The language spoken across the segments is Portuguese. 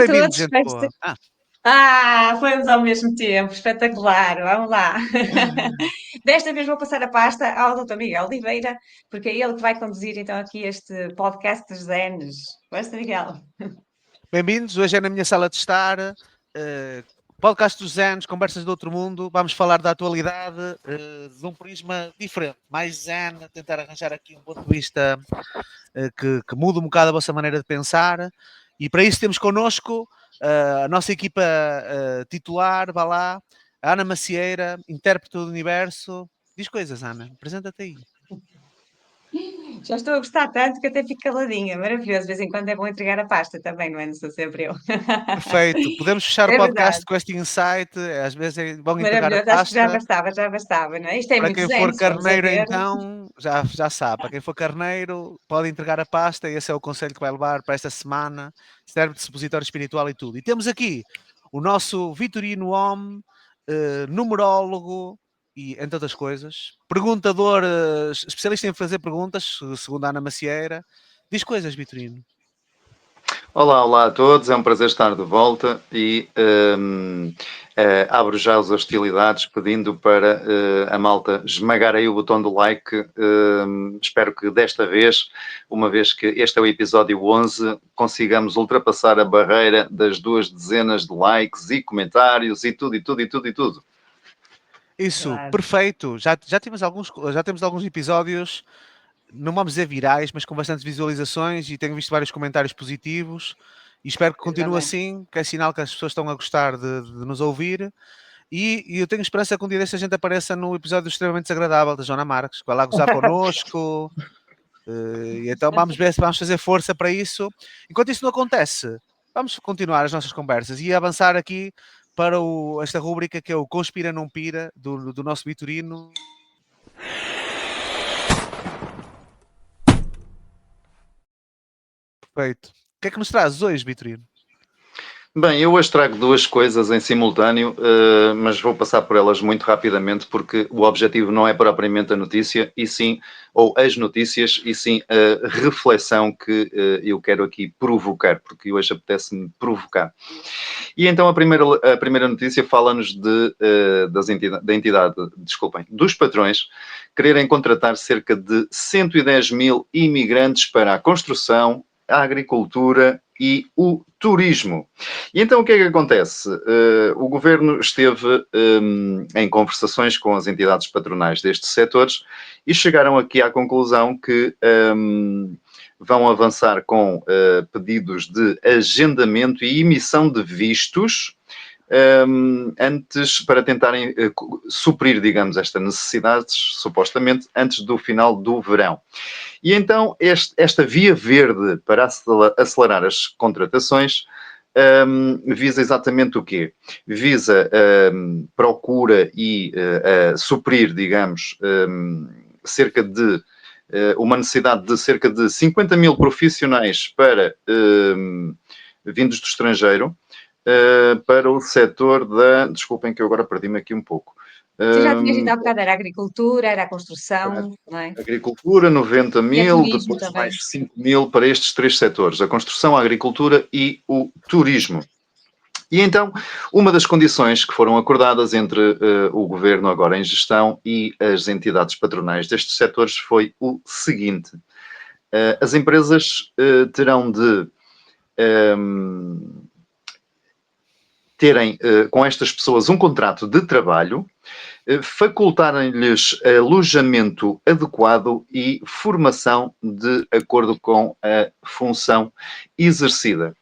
a bem-vindos, todos. gente boa. Fomos ao mesmo tempo, espetacular. Vamos lá. Desta vez vou passar a pasta ao Dr. Miguel Oliveira, porque é ele que vai conduzir então aqui este podcast dos Zenes. Força, Miguel. Bem-vindos, hoje é na minha sala de estar. Podcast dos Zenos, conversas do outro mundo. Vamos falar da atualidade de um prisma diferente, mais zen, tentar arranjar aqui um ponto de vista que muda um bocado a vossa maneira de pensar. E para isso temos connosco a nossa equipa titular, vá lá, a Ana Macieira, intérprete do universo. Diz coisas, Ana, apresenta-te aí. Já estou a gostar tanto que até fico caladinha. Maravilhoso. De vez em quando é bom entregar a pasta também, não é? Não sou sempre eu. Perfeito. Podemos fechar o É verdade. podcast com este insight. Às vezes é bom entregar a Maravilhoso. Acho que pasta. já bastava, não é? Isto é Para muito quem zen, for se formos a carneiro, ver. então, já sabe. Para quem for carneiro, pode entregar a pasta. Esse é o conselho que vai levar para esta semana. Serve de supositório espiritual e tudo. E temos aqui o nosso Vitorino Homem, numerólogo e, entre outras coisas, perguntador, especialista em fazer perguntas, segundo a Ana Macieira. Diz coisas, Vitorino. Olá a todos, é um prazer estar de volta e abro já as hostilidades pedindo para a malta esmagar aí o botão do like. Espero que desta vez, uma vez que este é o episódio 11, consigamos ultrapassar a barreira das 2 dezenas de likes e comentários e tudo. Isso, Claro. perfeito. Já temos alguns episódios, não vamos dizer virais, mas com bastantes visualizações e tenho visto vários comentários positivos e espero que continue Também. assim, que é sinal que as pessoas estão a gostar de nos ouvir e eu tenho esperança que um dia deste a gente apareça no episódio extremamente desagradável da Joana Marques, que vai lá gozar connosco e então vamos ver se vamos fazer força para isso. Enquanto isso não acontece, vamos continuar as nossas conversas e avançar aqui para esta rúbrica que é o Conspira Não Pira, do nosso Vitorino. Perfeito. O que é que nos trazes hoje, Vitorino? Bem, eu hoje trago duas coisas em simultâneo, mas vou passar por elas muito rapidamente porque o objetivo não é propriamente a notícia, e sim, ou as notícias, e sim a reflexão que eu quero aqui provocar, porque hoje apetece-me provocar. E então a primeira notícia fala-nos da entidade, desculpem, dos patrões quererem contratar cerca de 110 mil imigrantes para a construção, a agricultura e o turismo. E então o que é que acontece? O governo esteve em conversações com as entidades patronais destes setores e chegaram aqui à conclusão que vão avançar com pedidos de agendamento e emissão de vistos antes, para tentarem suprir, digamos, estas necessidades, supostamente, antes do final do verão. E então esta via verde para acelerar as contratações visa exatamente o quê? Visa procura e suprir, digamos, cerca de uma necessidade de cerca de 50 mil profissionais para vindos do estrangeiro para o setor da... Desculpem que eu agora perdi-me aqui um pouco. Você já tinha dito há bocado, era a agricultura, era a construção, não é? Agricultura, 90 E a mil, turismo depois também. mais 5 mil para estes três setores, a construção, a agricultura e o turismo. E então, uma das condições que foram acordadas entre o governo agora em gestão e as entidades patronais destes setores foi o seguinte: as empresas terão de terem com estas pessoas um contrato de trabalho, facultarem-lhes alojamento adequado e formação de acordo com a função exercida.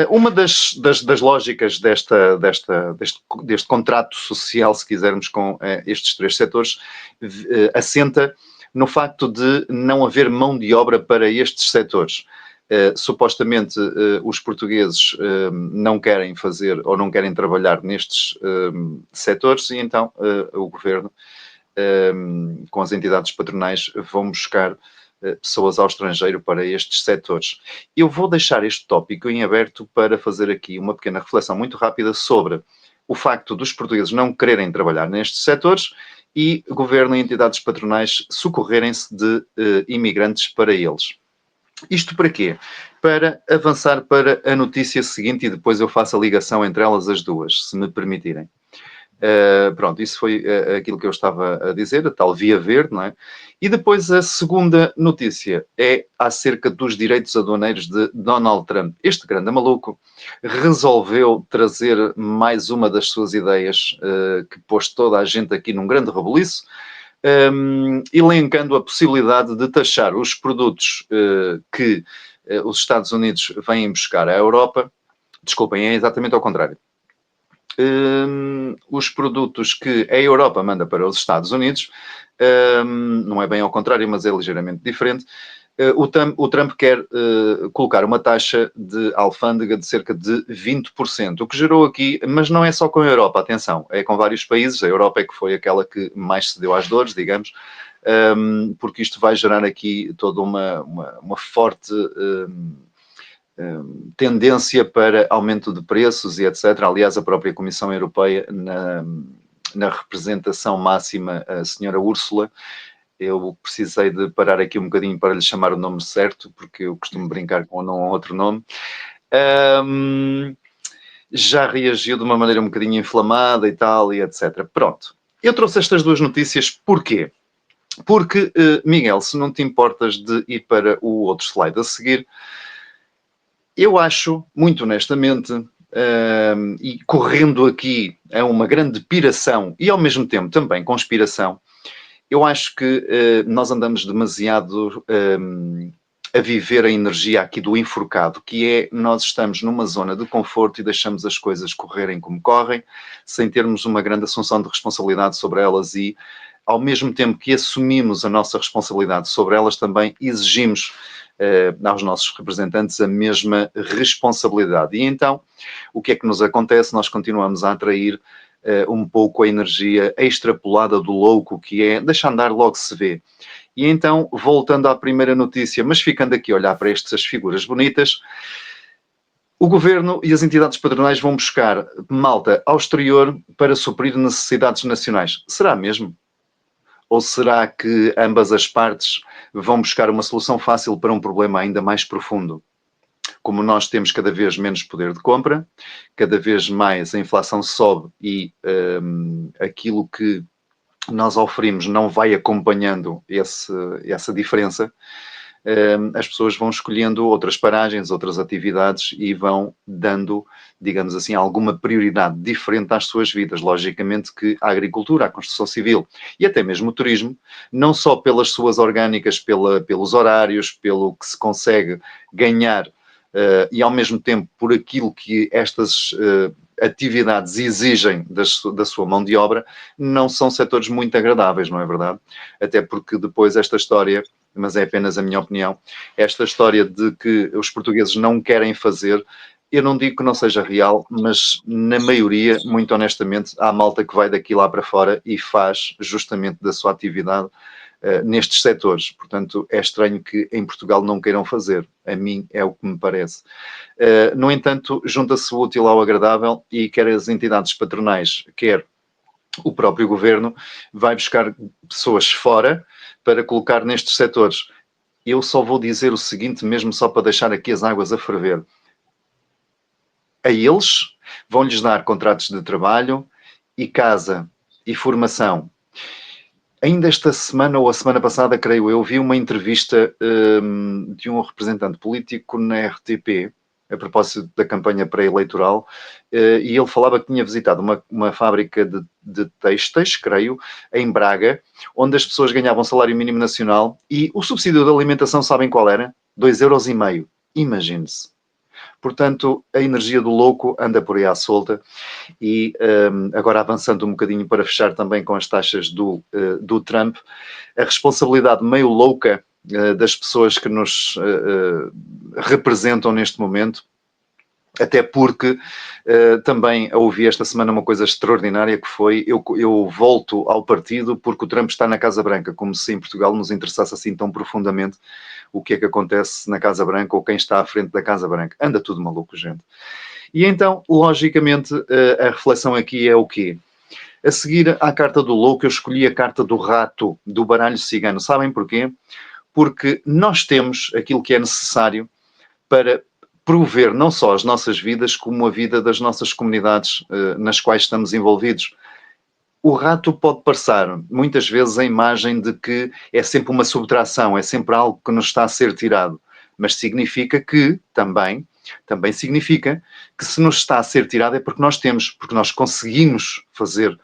Uma das lógicas deste contrato social, se quisermos, com estes três setores, assenta no facto de não haver mão de obra para estes setores. Supostamente os portugueses não querem fazer ou não querem trabalhar nestes setores e então o governo, com as entidades patronais, vão buscar pessoas ao estrangeiro para estes setores. Eu vou deixar este tópico em aberto para fazer aqui uma pequena reflexão muito rápida sobre o facto dos portugueses não quererem trabalhar nestes setores e o governo e entidades patronais socorrerem-se de imigrantes para eles. Isto para quê? para avançar para a notícia seguinte e depois eu faço a ligação entre elas as duas, se me permitirem. Pronto, isso foi aquilo que eu estava a dizer, a tal via verde, não é? E depois a segunda notícia é acerca dos direitos aduaneiros de Donald Trump. Este grande maluco resolveu trazer mais uma das suas ideias que pôs toda a gente aqui num grande rebuliço, elencando a possibilidade de taxar os produtos que os Estados Unidos vêm buscar à Europa. Desculpem, é exatamente ao contrário. Os produtos que a Europa manda para os Estados Unidos, não é bem ao contrário, mas é ligeiramente diferente. O Trump quer colocar uma taxa de alfândega de cerca de 20%, o que gerou aqui, mas não é só com a Europa, atenção, é com vários países. A Europa é que foi aquela que mais cedeu às dores, digamos, porque isto vai gerar aqui toda uma forte tendência para aumento de preços e etc. Aliás, a própria Comissão Europeia, na representação máxima, a senhora Úrsula, eu precisei de parar aqui um bocadinho para lhe chamar o nome certo, porque eu costumo brincar com um outro nome, já reagiu de uma maneira um bocadinho inflamada e tal, e etc. Pronto. Eu trouxe estas duas notícias, porquê? Porque, Miguel, se não te importas de ir para o outro slide a seguir, eu acho, muito honestamente, e correndo aqui a uma grande piração e ao mesmo tempo também conspiração, eu acho que nós andamos demasiado a viver a energia aqui do enforcado, que é nós estamos numa zona de conforto e deixamos as coisas correrem como correm, sem termos uma grande assunção de responsabilidade sobre elas e, ao mesmo tempo que assumimos a nossa responsabilidade sobre elas, também exigimos aos nossos representantes a mesma responsabilidade. E então, o que é que nos acontece? Nós continuamos a atrair um pouco a energia extrapolada do louco, que é deixa andar, logo se vê. E então, voltando à primeira notícia, mas ficando aqui a olhar para estas figuras bonitas, o governo e as entidades patronais vão buscar malta ao exterior para suprir necessidades nacionais. Será mesmo? Ou será que ambas as partes vão buscar uma solução fácil para um problema ainda mais profundo? Como nós temos cada vez menos poder de compra, cada vez mais a inflação sobe e aquilo que nós oferimos não vai acompanhando essa diferença, as pessoas vão escolhendo outras paragens, outras atividades e vão dando, digamos assim, alguma prioridade diferente às suas vidas. Logicamente que a agricultura, a construção civil e até mesmo o turismo, não só pelas suas orgânicas, pelos horários, pelo que se consegue ganhar e ao mesmo tempo por aquilo que estas atividades exigem da sua mão de obra, não são setores muito agradáveis, não é verdade? Até porque depois esta história, mas é apenas a minha opinião, esta história de que os portugueses não querem fazer, eu não digo que não seja real, mas na maioria, muito honestamente, há malta que vai daqui lá para fora e faz justamente da sua atividade nestes setores. Portanto, é estranho que em Portugal não queiram fazer. A mim é o que me parece. No entanto, junta-se o útil ao agradável e quer as entidades patronais, quer o próprio governo, vai buscar pessoas fora para colocar nestes setores. Eu só vou dizer o seguinte, mesmo só para deixar aqui as águas a ferver. A eles vão-lhes dar contratos de trabalho e casa e formação. Ainda esta semana ou a semana passada, creio eu, vi uma entrevista de um representante político na RTP, a propósito da campanha pré-eleitoral, e ele falava que tinha visitado uma fábrica de têxteis, creio, em Braga, onde as pessoas ganhavam salário mínimo nacional e o subsídio de alimentação, sabem qual era? 2,5 €. Imagine-se. Portanto, a energia do louco anda por aí à solta e agora avançando um bocadinho para fechar também com as taxas do Trump, a responsabilidade meio louca das pessoas que nos representam neste momento, até porque também ouvi esta semana uma coisa extraordinária que foi, eu volto ao partido porque o Trump está na Casa Branca, como se em Portugal nos interessasse assim tão profundamente o que é que acontece na Casa Branca ou quem está à frente da Casa Branca. Anda tudo maluco, gente. E então, logicamente, a reflexão aqui é o quê? A seguir à carta do louco, eu escolhi a carta do rato, do baralho cigano. Sabem porquê? Porque nós temos aquilo que é necessário para prover não só as nossas vidas, como a vida das nossas comunidades nas quais estamos envolvidos. O rato pode passar, muitas vezes, a imagem de que é sempre uma subtração, é sempre algo que nos está a ser tirado. Mas significa que, também significa que se nos está a ser tirado é porque nós temos, porque nós conseguimos fazer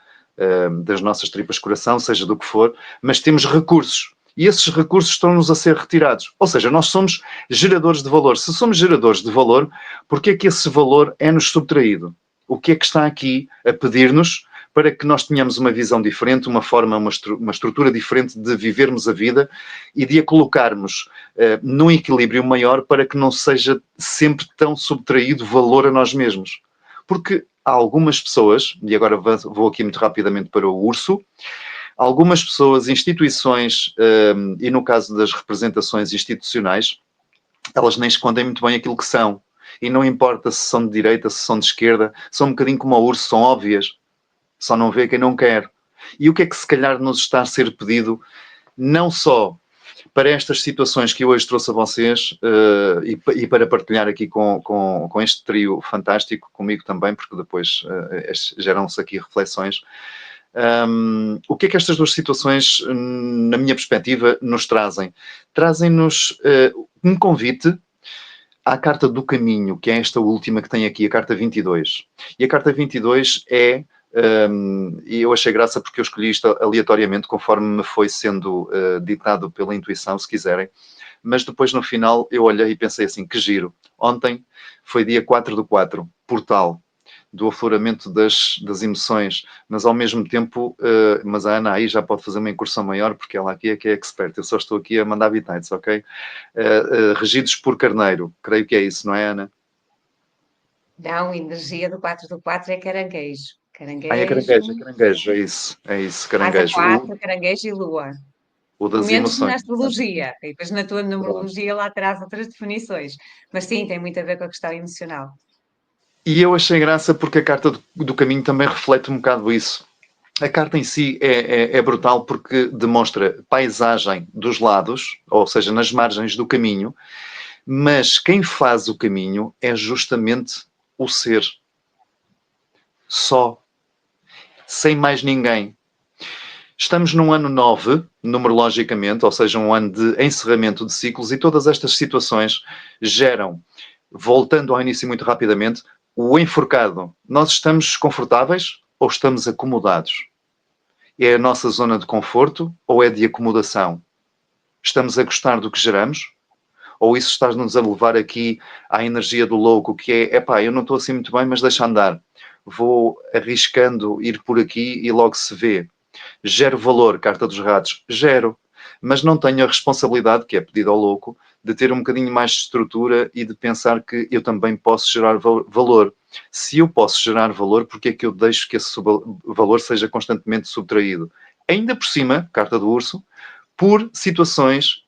das nossas tripas coração, seja do que for, mas temos recursos. E esses recursos estão-nos a ser retirados. Ou seja, nós somos geradores de valor. Se somos geradores de valor, porquê é que esse valor é-nos subtraído? O que é que está aqui a pedir-nos para que nós tenhamos uma visão diferente, uma forma, uma estrutura diferente de vivermos a vida e de a colocarmos num equilíbrio maior para que não seja sempre tão subtraído valor a nós mesmos? Porque há algumas pessoas, e agora vou aqui muito rapidamente para o urso, algumas pessoas, instituições, e no caso das representações institucionais, elas nem escondem muito bem aquilo que são. E não importa se são de direita, se são de esquerda, são um bocadinho como o urso, são óbvias. Só não vê quem não quer. E o que é que se calhar nos está a ser pedido, não só para estas situações que eu hoje trouxe a vocês e para partilhar aqui com este trio fantástico, comigo também, porque depois geram-se aqui reflexões. O que é que estas duas situações, na minha perspectiva, nos trazem? Trazem-nos um convite à Carta do Caminho, que é esta última que tem aqui, a Carta 22. E a Carta 22 e eu achei graça porque eu escolhi isto aleatoriamente, conforme me foi sendo ditado pela intuição, se quiserem. Mas depois, no final, eu olhei e pensei assim, que giro. Ontem foi dia 4/4, portal do afloramento das emoções, mas ao mesmo tempo, mas a Ana aí já pode fazer uma incursão maior, porque ela aqui é que é expert, eu só estou aqui a mandar bitites, ok? Regidos por Carneiro, creio que é isso, não é, Ana? Não, energia do 4/4 é caranguejo. É Caranguejo, caranguejo, é isso, casa caranguejo. 4, caranguejo e lua. O Pelo das menos na emoções. astrologia. E depois na tua Pronto. numerologia lá terás outras definições. Mas sim, tem muito a ver com a questão emocional. E eu achei graça porque a carta do caminho também reflete um bocado isso. A carta em si é brutal porque demonstra paisagem dos lados, ou seja, nas margens do caminho, mas quem faz o caminho é justamente o ser. Só. Sem mais ninguém. Estamos num ano 9, numerologicamente, ou seja, um ano de encerramento de ciclos, e todas estas situações geram, voltando ao início muito rapidamente, o enforcado. Nós estamos confortáveis ou estamos acomodados? É a nossa zona de conforto ou é de acomodação? Estamos a gostar do que geramos? Ou isso está-nos a levar aqui à energia do louco, que é, epá, eu não estou assim muito bem, mas deixa andar. Vou arriscando ir por aqui e logo se vê. Gero valor, carta dos ratos, gero. Mas não tenho a responsabilidade, que é pedido ao louco, de ter um bocadinho mais de estrutura e de pensar que eu também posso gerar valor. Se eu posso gerar valor, porque é que eu deixo que esse valor seja constantemente subtraído? Ainda por cima, carta do urso, por situações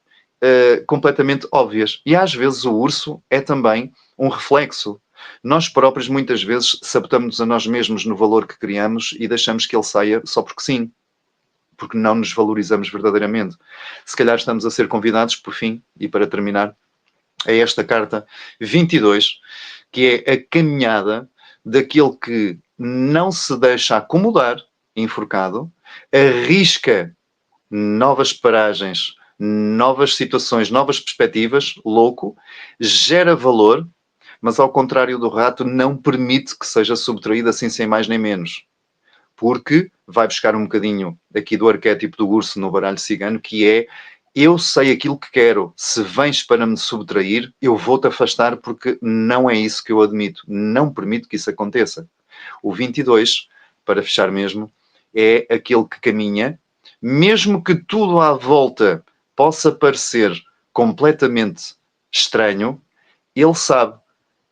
completamente óbvias. E às vezes o urso é também um reflexo. Nós próprios muitas vezes sabotamos a nós mesmos no valor que criamos e deixamos que ele saia só porque sim, porque não nos valorizamos verdadeiramente. Se calhar estamos a ser convidados, por fim, e para terminar, a esta carta 22, que é a caminhada daquele que não se deixa acomodar, enforcado, arrisca novas paragens, novas situações, novas perspectivas, louco, gera valor, mas ao contrário do rato, não permite que seja subtraído assim sem mais nem menos. Porque vai buscar um bocadinho aqui do arquétipo do urso no baralho cigano, que é eu sei aquilo que quero, se vens para me subtrair, eu vou-te afastar porque não é isso que eu admito, não permito que isso aconteça. O 22, para fechar mesmo, é aquele que caminha, mesmo que tudo à volta possa parecer completamente estranho, ele sabe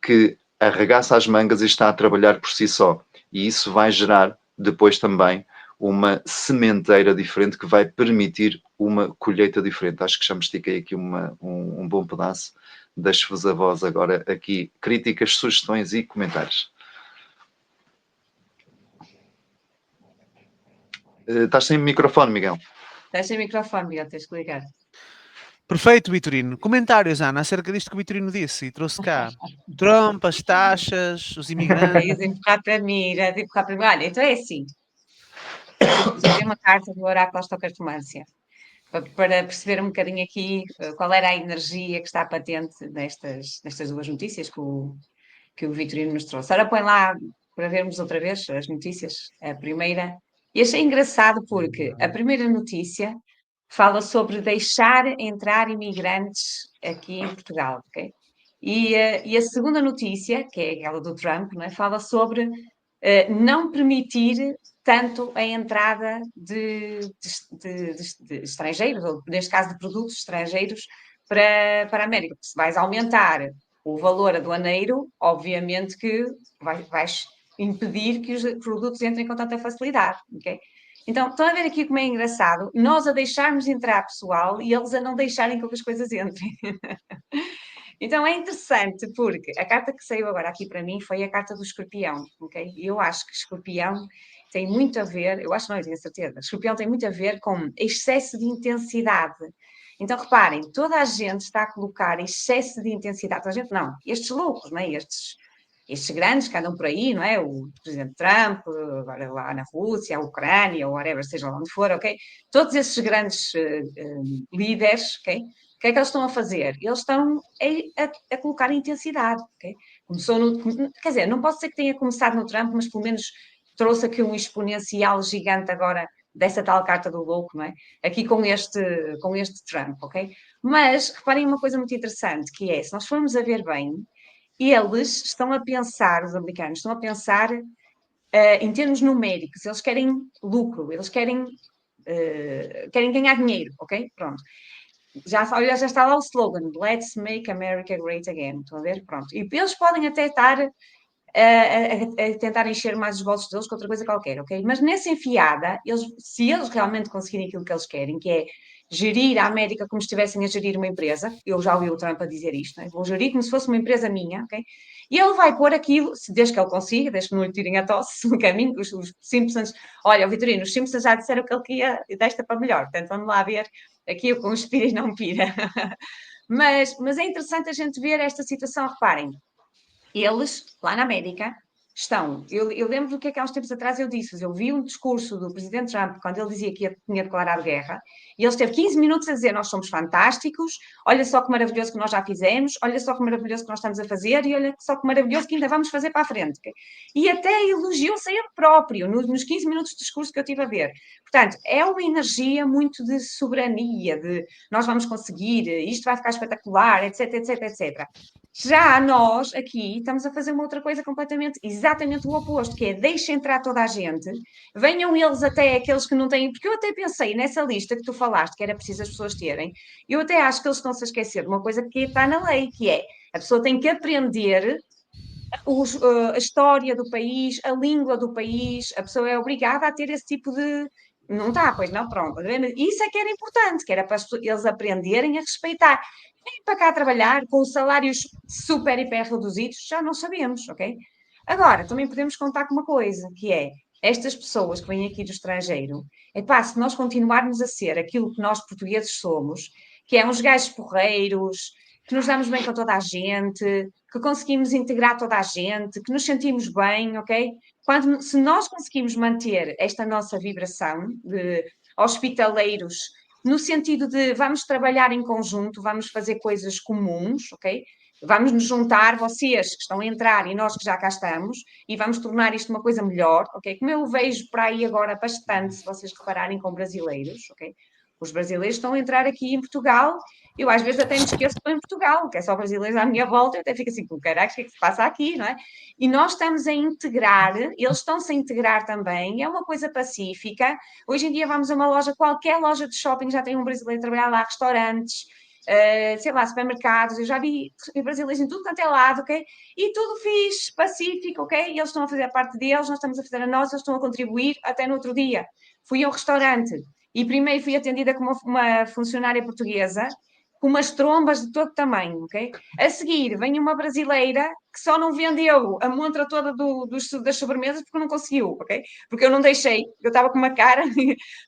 que arregaça as mangas e está a trabalhar por si só. E isso vai gerar depois também uma sementeira diferente que vai permitir uma colheita diferente. Acho que já me estiquei aqui um bom pedaço. Deixo-vos a voz agora aqui. Críticas, sugestões e comentários. Estás sem microfone, Miguel. Deixa o microfone, Miguel, tens que ligar. Perfeito, Vitorino. Comentários, Ana, acerca disto que o Vitorino disse e trouxe cá. Trump, as taxas, os imigrantes. Ias empurrar para mim, ias empurrar para mim. Olha, então é assim. Eu tirei uma carta do oráculo Astrocastomância para perceber um bocadinho aqui qual era a energia que está patente nestas duas notícias que o Vitorino nos trouxe. Ora, põe lá para vermos outra vez as notícias. A primeira. E achei engraçado porque a primeira notícia fala sobre deixar entrar imigrantes aqui em Portugal, ok? E a segunda notícia, que é aquela do Trump, não é? Fala sobre não permitir tanto a entrada de estrangeiros, ou neste caso de produtos estrangeiros, para a América. Porque se vais aumentar o valor aduaneiro, obviamente que vais impedir que os produtos entrem com tanta facilidade, ok? Então, estão a ver aqui como é engraçado, nós a deixarmos entrar pessoal e eles a não deixarem que as coisas entrem. Então é interessante porque a carta que saiu agora aqui para mim foi a carta do Escorpião, ok? E eu acho que Escorpião tem muito a ver, eu acho não, eu tenho certeza, Escorpião tem muito a ver com excesso de intensidade. Então reparem, toda a gente está a colocar excesso de intensidade, toda a gente não, estes loucos, não é? Estes grandes que andam por aí, não é? O presidente Trump, agora lá na Rússia, a Ucrânia, ou whatever, seja lá onde for, ok? Todos esses grandes líderes, ok? O que é que eles estão a fazer? Eles estão a colocar intensidade, ok? Começou quer dizer, não posso dizer que tenha começado no Trump, mas pelo menos trouxe aqui um exponencial gigante agora dessa tal carta do louco, não é? Aqui com este Trump, ok? Mas reparem uma coisa muito interessante, que é, se nós formos a ver bem, eles estão a pensar, os americanos estão a pensar em termos numéricos, eles querem lucro, eles querem ganhar dinheiro, ok? Pronto. Já está lá o slogan, Let's Make America Great Again, estão a ver? Pronto. E eles podem até estar a tentar encher mais os bolsos deles com outra coisa qualquer, ok? Mas nessa enfiada, se eles realmente conseguirem aquilo que eles querem, que é gerir a América como se estivessem a gerir uma empresa, eu já ouvi o Trump a dizer isto, né? Vou gerir como se fosse uma empresa minha, ok? E ele vai pôr aquilo, desde que ele consiga, desde que não lhe tirem a tosse no caminho, os Simpsons, olha, o Vitorino, os Simpsons já disseram que ele queria desta para melhor, portanto vamos lá ver aqui com os pira e não pira. Mas é interessante a gente ver esta situação, reparem, eles, lá na América, estão. Eu lembro do que é que há uns tempos atrás eu disse, eu vi um discurso do presidente Trump quando ele dizia que tinha declarado guerra, e ele esteve 15 minutos a dizer: nós somos fantásticos, olha só que maravilhoso que nós já fizemos, olha só que maravilhoso que nós estamos a fazer, e olha só que maravilhoso que ainda vamos fazer para a frente. E até elogiou-se a ele próprio, nos 15 minutos de discurso que eu tive a ver. Portanto, é uma energia muito de soberania, de nós vamos conseguir, isto vai ficar espetacular, etc, etc, etc. Já nós, aqui, estamos a fazer uma outra coisa completamente, exatamente o oposto, que é deixa entrar toda a gente, venham eles até aqueles que não têm, porque eu até pensei nessa lista que tu falaste, que era preciso as pessoas terem, eu até acho que eles estão-se a esquecer de uma coisa que está na lei, que é, a pessoa tem que aprender a história do país, a língua do país, a pessoa é obrigada a ter esse tipo de... Não está, pois não, pronto. Isso é que era importante, que era para eles aprenderem a respeitar. Vêm para cá trabalhar com salários super, hiper reduzidos, já não sabemos, ok? Agora, também podemos contar com uma coisa, que é, estas pessoas que vêm aqui do estrangeiro, é pá, se nós continuarmos a ser aquilo que nós portugueses somos, que é uns gajos porreiros, que nos damos bem com toda a gente, que conseguimos integrar toda a gente, que nos sentimos bem, ok? Se nós conseguimos manter esta nossa vibração de hospitaleiros, no sentido de vamos trabalhar em conjunto, vamos fazer coisas comuns, ok? Vamos nos juntar, vocês que estão a entrar e nós que já cá estamos, e vamos tornar isto uma coisa melhor, ok? Como eu vejo por aí agora bastante, se vocês repararem com brasileiros, ok? Os brasileiros estão a entrar aqui em Portugal. Eu às vezes até me esqueço que estou em Portugal, que é só brasileiros à minha volta, eu até fico assim, caralho, o que é que se passa aqui, não é? E nós estamos a integrar, eles estão-se a integrar também, é uma coisa pacífica. Hoje em dia vamos a uma loja, qualquer loja de shopping já tem um brasileiro a trabalhar lá, restaurantes, sei lá, supermercados, eu já vi brasileiros em tudo quanto é lado, ok? E tudo fixe, pacífico, ok? E eles estão a fazer a parte deles, nós estamos a fazer a nossa, eles estão a contribuir. Até no outro dia fui ao restaurante e primeiro fui atendida como uma funcionária portuguesa com umas trombas de todo tamanho, ok? A seguir, vem uma brasileira que só não vendeu a montra toda das sobremesas porque não conseguiu, ok? Porque eu não deixei, eu estava com uma cara,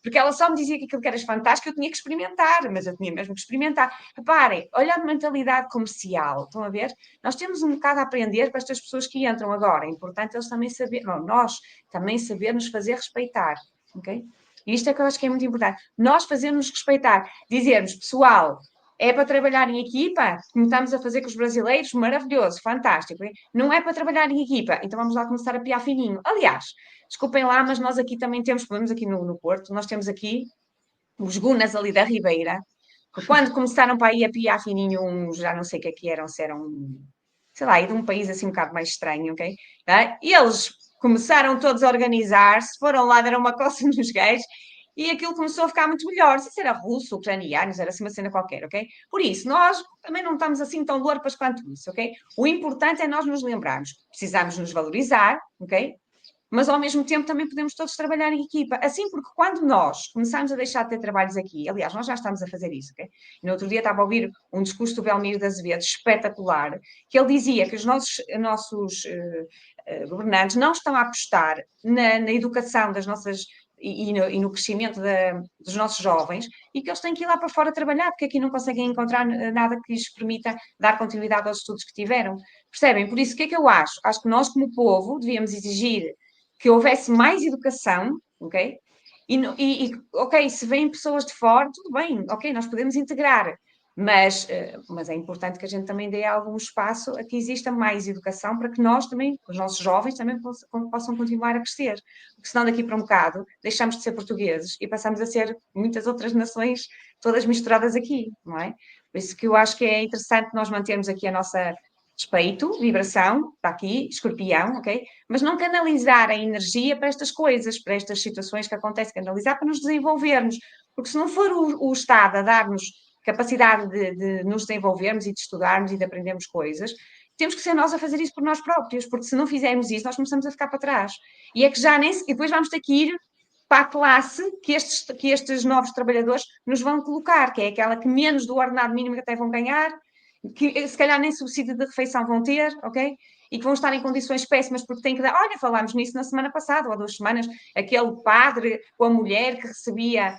porque ela só me dizia que aquilo que era fantástico, eu tinha que experimentar, mas eu tinha mesmo que experimentar. Reparem, olha a mentalidade comercial, estão a ver? Nós temos um bocado a aprender com estas pessoas que entram agora, é importante eles também saberem, nós também sabermos fazer respeitar, ok? Isto é que eu acho que é muito importante. Nós fazermos respeitar, dizermos, pessoal, é para trabalhar em equipa, como estamos a fazer com os brasileiros, maravilhoso, fantástico. Hein? Não é para trabalhar em equipa, então vamos lá começar a piar fininho. Aliás, desculpem lá, mas nós aqui também temos problemas aqui no Porto, nós temos aqui os gunas ali da Ribeira, que quando começaram para aí a piar fininho, uns, já não sei o que eram, se eram, sei lá, de um país assim um bocado mais estranho, ok? E eles começaram todos a organizar-se, foram lá, deram uma coça nos gajos, e aquilo começou a ficar muito melhor. Não sei se era russo, ucranianos, era assim uma cena qualquer, ok? Por isso, nós também não estamos assim tão lorpas quanto isso, ok? O importante é nós nos lembrarmos. Precisamos nos valorizar, ok? Mas ao mesmo tempo também podemos todos trabalhar em equipa. Assim, porque quando nós começarmos a deixar de ter trabalhos aqui, aliás, nós já estamos a fazer isso, ok? E no outro dia estava a ouvir um discurso do Belmiro de Azevedo espetacular, que ele dizia que os nossos governantes não estão a apostar na educação das nossas e no crescimento dos nossos jovens e que eles têm que ir lá para fora trabalhar, porque aqui não conseguem encontrar nada que lhes permita dar continuidade aos estudos que tiveram. Percebem? Por isso, o que é que eu acho? Acho que nós, como povo, devíamos exigir que houvesse mais educação, ok? Ok, se vêm pessoas de fora, tudo bem, ok, nós podemos integrar, mas é importante que a gente também dê algum espaço a que exista mais educação para que nós também, os nossos jovens, também possam continuar a crescer. Porque senão daqui para um bocado deixamos de ser portugueses e passamos a ser muitas outras nações todas misturadas aqui, não é? Por isso que eu acho que é interessante nós mantermos aqui a nossa respeito, vibração, está aqui, escorpião, ok? Mas não canalizar a energia para estas coisas, para estas situações que acontecem, canalizar para nos desenvolvermos. Porque se não for o Estado a dar-nos capacidade de nos desenvolvermos e de estudarmos e de aprendermos coisas, temos que ser nós a fazer isso por nós próprios, porque se não fizermos isso, nós começamos a ficar para trás. E é que já nem. E depois vamos ter que ir para a classe que estes novos trabalhadores nos vão colocar, que é aquela que menos do ordenado mínimo que até vão ganhar, que se calhar nem subsídio de refeição vão ter, ok? E que vão estar em condições péssimas porque têm que dar. Olha, falámos nisso na semana passada, ou há 2 semanas, aquele padre com a mulher que recebia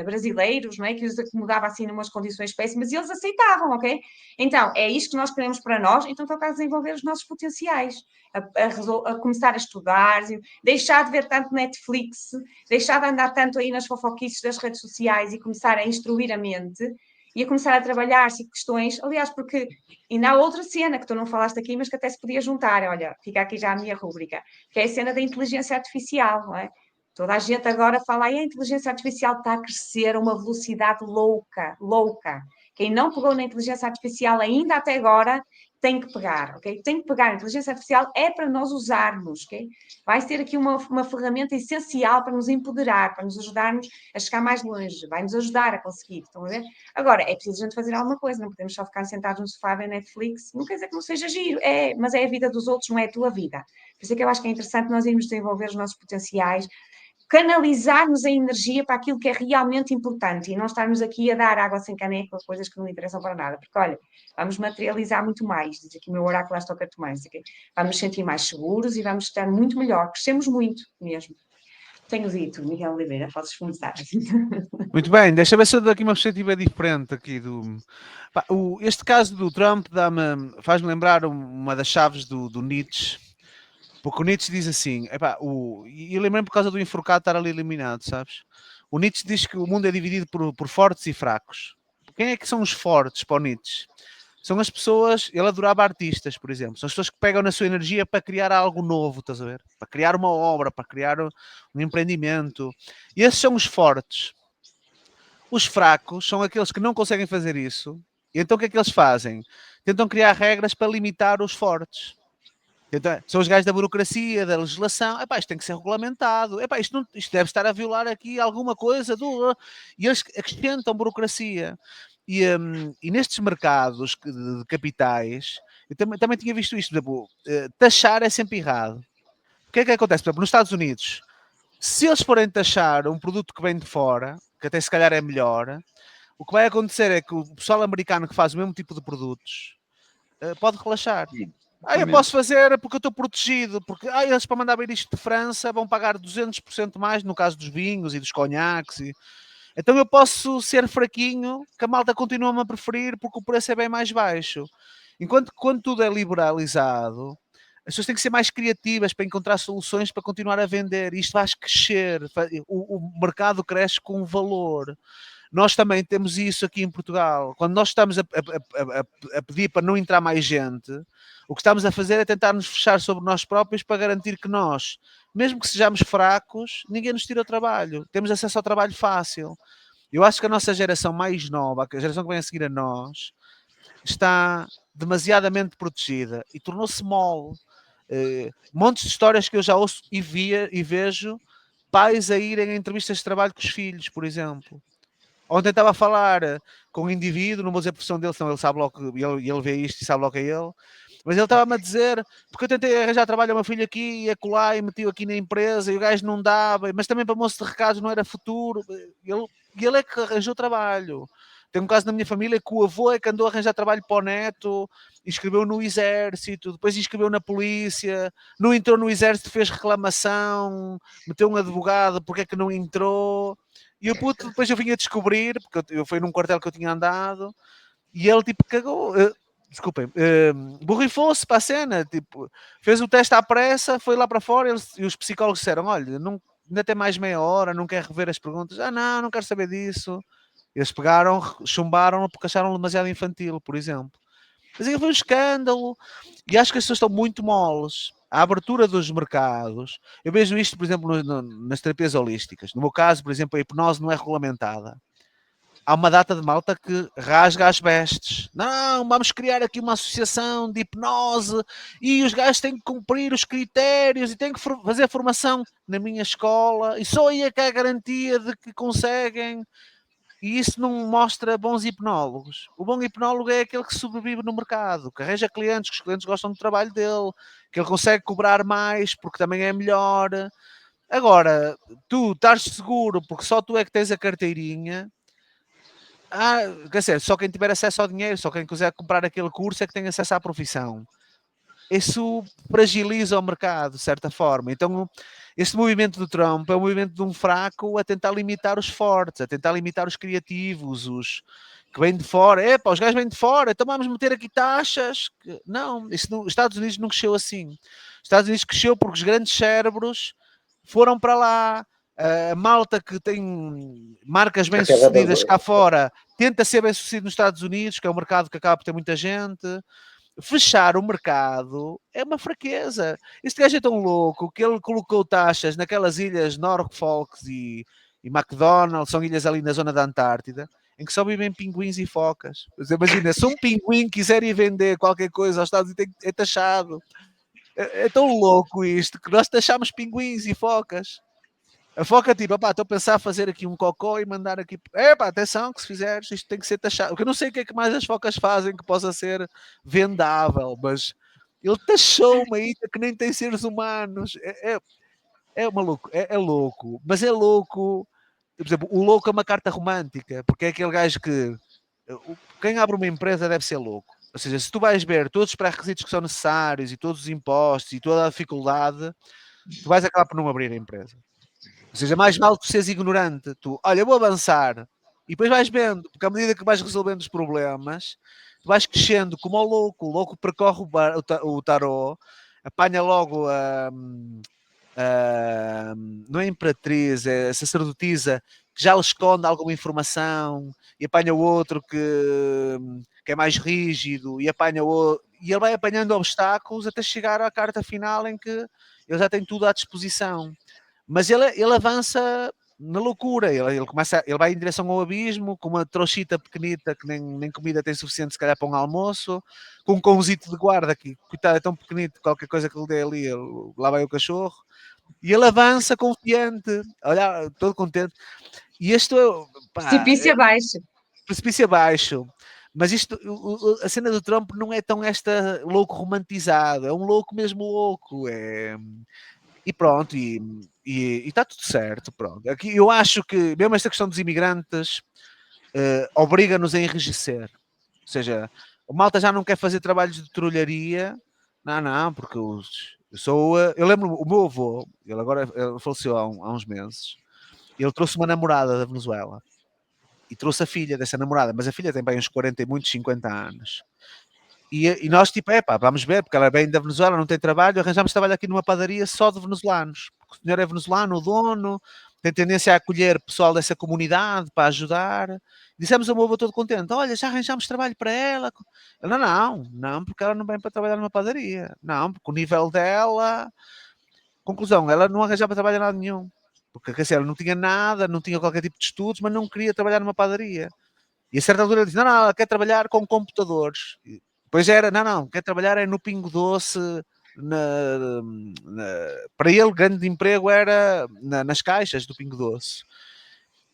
brasileiros, não é? Que os acomodava assim em umas condições péssimas e eles aceitavam, ok? Então, é isto que nós queremos para nós, então toca a desenvolver os nossos potenciais, a começar a estudar, deixar de ver tanto Netflix, deixar de andar tanto aí nas fofoquices das redes sociais e começar a instruir a mente e a começar a trabalhar-se questões, aliás, porque ainda há outra cena que tu não falaste aqui, mas que até se podia juntar, olha, fica aqui já a minha rúbrica, que é a cena da inteligência artificial, não é? Toda a gente agora fala, a inteligência artificial está a crescer a uma velocidade louca, louca. Quem não pegou na inteligência artificial ainda até agora, tem que pegar, ok? Tem que pegar. A inteligência artificial é para nós usarmos, ok? Vai ser aqui uma ferramenta essencial para nos empoderar, para nos ajudarmos a chegar mais longe, vai nos ajudar a conseguir, estão a ver? Agora, é preciso a gente fazer alguma coisa, não podemos só ficar sentados no sofá ver Netflix, não quer dizer que não seja giro, mas é a vida dos outros, não é a tua vida. Por isso é que eu acho que é interessante nós irmos desenvolver os nossos potenciais, canalizarmos a energia para aquilo que é realmente importante e não estarmos aqui a dar água sem caneco a coisas que não interessam para nada, porque olha, vamos materializar muito mais, diz aqui o meu oráculo Astocartomais, okay? Vamos nos sentir mais seguros e vamos estar muito melhor, crescemos muito mesmo. Tenho dito, Miguel Oliveira, podes começar. Muito bem, deixa ver se eu dou aqui uma perspectiva diferente aqui do... este caso do Trump faz-me lembrar uma das chaves do Nietzsche, porque o Nietzsche diz assim, e eu lembrei-me por causa do enforcado estar ali eliminado, sabes? O Nietzsche diz que o mundo é dividido por fortes e fracos. Quem é que são os fortes para o Nietzsche? São as pessoas, ele adorava artistas, por exemplo, são as pessoas que pegam na sua energia para criar algo novo, estás a ver? Para criar uma obra, para criar um empreendimento. E esses são os fortes. Os fracos são aqueles que não conseguem fazer isso. E então o que é que eles fazem? Tentam criar regras para limitar os fortes. Então, são os gajos da burocracia, da legislação. Isto tem que ser regulamentado. Isto deve estar a violar aqui alguma coisa. E eles acrescentam burocracia. E nestes mercados de capitais, eu também tinha visto isto. Por exemplo, taxar é sempre errado. O que é que acontece? Por exemplo, nos Estados Unidos, se eles forem taxar um produto que vem de fora, que até se calhar é melhor, o que vai acontecer é que o pessoal americano que faz o mesmo tipo de produtos pode relaxar. Eu posso fazer porque eu estou protegido, porque eles para mandar vir isto de França vão pagar 200% mais, no caso dos vinhos e dos conhaques. Então eu posso ser fraquinho, que a malta continua-me a preferir porque o preço é bem mais baixo. Enquanto que quando tudo é liberalizado, as pessoas têm que ser mais criativas para encontrar soluções para continuar a vender. Isto faz crescer, o mercado cresce com valor. Nós também temos isso aqui em Portugal. Quando nós estamos a pedir para não entrar mais gente, o que estamos a fazer é tentar nos fechar sobre nós próprios para garantir que nós, mesmo que sejamos fracos, ninguém nos tira o trabalho. Temos acesso ao trabalho fácil. Eu acho que a nossa geração mais nova, a geração que vem a seguir a nós, está demasiadamente protegida e tornou-se mole. Montes de histórias que eu já ouço e vejo pais a irem a entrevistas de trabalho com os filhos, por exemplo. Ontem estava a falar com um indivíduo, não vou dizer a profissão dele, senão ele sabe logo que ele vê isto e sabe logo que é ele. Mas ele estava-me a dizer, porque eu tentei arranjar trabalho ao meu filho aqui e acolá e meti-o aqui na empresa e o gajo não dava, mas também para moço de recados não era futuro. Ele é que arranjou trabalho. Tem um caso na minha família que o avô é que andou a arranjar trabalho para o neto, inscreveu no exército, depois inscreveu na polícia, não entrou no exército, fez reclamação, meteu um advogado porque é que não entrou. E o puto depois eu vim a descobrir, porque eu fui num quartel que eu tinha andado, e ele tipo cagou, desculpem, borrifou-se para a cena, tipo, fez o teste à pressa, foi lá para fora e os psicólogos disseram, olha, não, ainda tem mais meia hora, não quer rever as perguntas, não quero saber disso. Eles pegaram, chumbaram porque acharam demasiado infantil, por exemplo. Mas aí foi um escândalo, e acho que as pessoas estão muito moles. A abertura dos mercados, eu vejo isto, por exemplo, nas terapias holísticas. No meu caso, por exemplo, a hipnose não é regulamentada. Há uma data de malta que rasga as vestes. Não, vamos criar aqui uma associação de hipnose e os gajos têm que cumprir os critérios e têm que fazer formação na minha escola e só aí é que há a garantia de que conseguem. E isso não mostra bons hipnólogos. O bom hipnólogo é aquele que sobrevive no mercado, que arranja clientes, que os clientes gostam do trabalho dele, que ele consegue cobrar mais porque também é melhor. Agora, tu estás seguro porque só tu é que tens a carteirinha. Quer dizer, só quem tiver acesso ao dinheiro, só quem quiser comprar aquele curso é que tem acesso à profissão. Isso fragiliza o mercado, de certa forma. Então, este movimento do Trump é um movimento de um fraco a tentar limitar os fortes, a tentar limitar os criativos, os que vêm de fora. Os gajos vêm de fora, então vamos meter aqui taxas. Não, os Estados Unidos não cresceu assim. Os Estados Unidos cresceu porque os grandes cérebros foram para lá. A malta que tem marcas bem-sucedidas cá fora tenta ser bem-sucedido nos Estados Unidos, que é um mercado que acaba por ter muita gente. Fechar o mercado é uma fraqueza. Este gajo é tão louco que ele colocou taxas naquelas ilhas Norfolk e McDonald, são ilhas ali na zona da Antártida, em que só vivem pinguins e focas. Mas imagina, se um pinguim quiser ir vender qualquer coisa aos Estados Unidos, é taxado. É tão louco isto que nós taxamos pinguins e focas. A foca, tipo, estou a pensar fazer aqui um cocó e mandar aqui. Atenção, que se fizeres, isto tem que ser taxado. Porque eu não sei o que é que mais as focas fazem que possa ser vendável, mas ele taxou uma ilha que nem tem seres humanos. É maluco, é louco, mas é louco. Por exemplo, o louco é uma carta romântica, porque é aquele gajo que. Quem abre uma empresa deve ser louco. Ou seja, se tu vais ver todos os pré-requisitos que são necessários e todos os impostos e toda a dificuldade, tu vais acabar por não abrir a empresa. Ou seja, mais vale tu seres ignorante. Tu, olha, eu vou avançar. E depois vais vendo, porque à medida que vais resolvendo os problemas, tu vais crescendo como o louco percorre o tarô, apanha logo não é imperatriz, é a sacerdotisa, que já lhe esconde alguma informação, e apanha o outro que é mais rígido, e apanha o outro, e ele vai apanhando obstáculos até chegar à carta final em que ele já tem tudo à disposição. Mas ele avança na loucura, ele vai em direção ao abismo com uma trouxita pequenita que nem comida tem suficiente se calhar para um almoço, com um cãozito de guarda que, coitado, é tão pequenito, qualquer coisa que lhe dê ali, lá vai o cachorro, e ele avança confiante, olha, todo contente, e isto precipício abaixo. Precipício abaixo. Mas a cena do Trump não é tão louco romantizado, é um louco mesmo louco, e pronto, e está tudo certo, pronto. Aqui eu acho que, mesmo esta questão dos imigrantes, obriga-nos a enrijecer. Ou seja, o malta já não quer fazer trabalhos de trulharia. Não, porque eu lembro o meu avô, ele faleceu há uns meses, ele trouxe uma namorada da Venezuela e trouxe a filha dessa namorada, mas a filha tem bem uns 40 e muitos 50 anos. E nós, tipo, vamos ver, porque ela é bem da Venezuela, não tem trabalho, arranjamos trabalho aqui numa padaria só de venezuelanos. Porque o senhor é venezuelano, o dono, tem tendência a acolher pessoal dessa comunidade para ajudar. Dissemos ao meu avô todo contente: olha, já arranjamos trabalho para ela. Ela, não, porque ela não vem para trabalhar numa padaria. Não, porque o nível dela. Conclusão, ela não arranjava trabalho em nada nenhum. Porque, quer dizer, ela não tinha nada, não tinha qualquer tipo de estudos, mas não queria trabalhar numa padaria. E a certa altura ele disse: não, ela quer trabalhar com computadores. Depois era: não, quer trabalhar é no Pingo Doce. Para ele, grande emprego era nas caixas do Pingo Doce.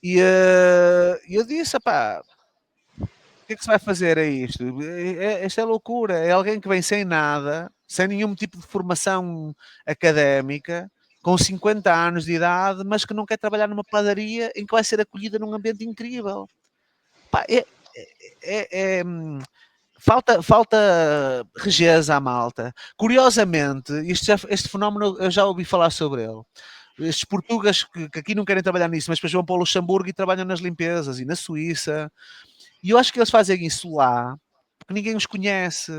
E eu disse: pá, o que é que se vai fazer a isto? Esta é loucura. É alguém que vem sem nada, sem nenhum tipo de formação académica, com 50 anos de idade, mas que não quer trabalhar numa padaria em que vai ser acolhida num ambiente incrível. Pá, falta regeza à malta. Curiosamente, este fenómeno eu já ouvi falar sobre ele. Estes portugueses que aqui não querem trabalhar nisso, mas depois vão para o Luxemburgo e trabalham nas limpezas e na Suíça. E eu acho que eles fazem isso lá porque ninguém os conhece.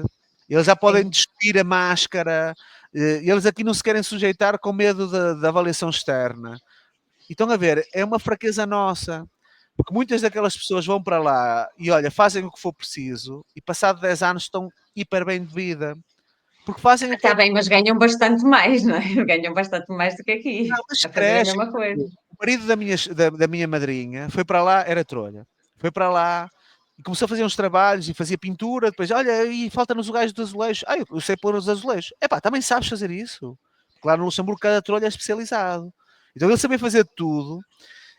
Eles já podem despir a máscara. Eles aqui não se querem sujeitar com medo da avaliação externa. E estão a ver, é uma fraqueza nossa. Porque muitas daquelas pessoas vão para lá e, olha, fazem o que for preciso e passado 10 anos estão hiper bem de vida. Porque fazem o que Está bem, mas ganham bastante mais, não é? Ganham bastante mais do que não, aqui, mas a fazer a crescem. mesma coisa. O marido da minha madrinha foi para lá, era trolha. Foi para lá e começou a fazer uns trabalhos e fazia pintura. Depois, olha, e falta-nos o gajo dos azulejos. Eu sei pôr os azulejos. Também sabes fazer isso? Claro, no Luxemburgo cada trolha é especializado. Então ele sabia fazer tudo.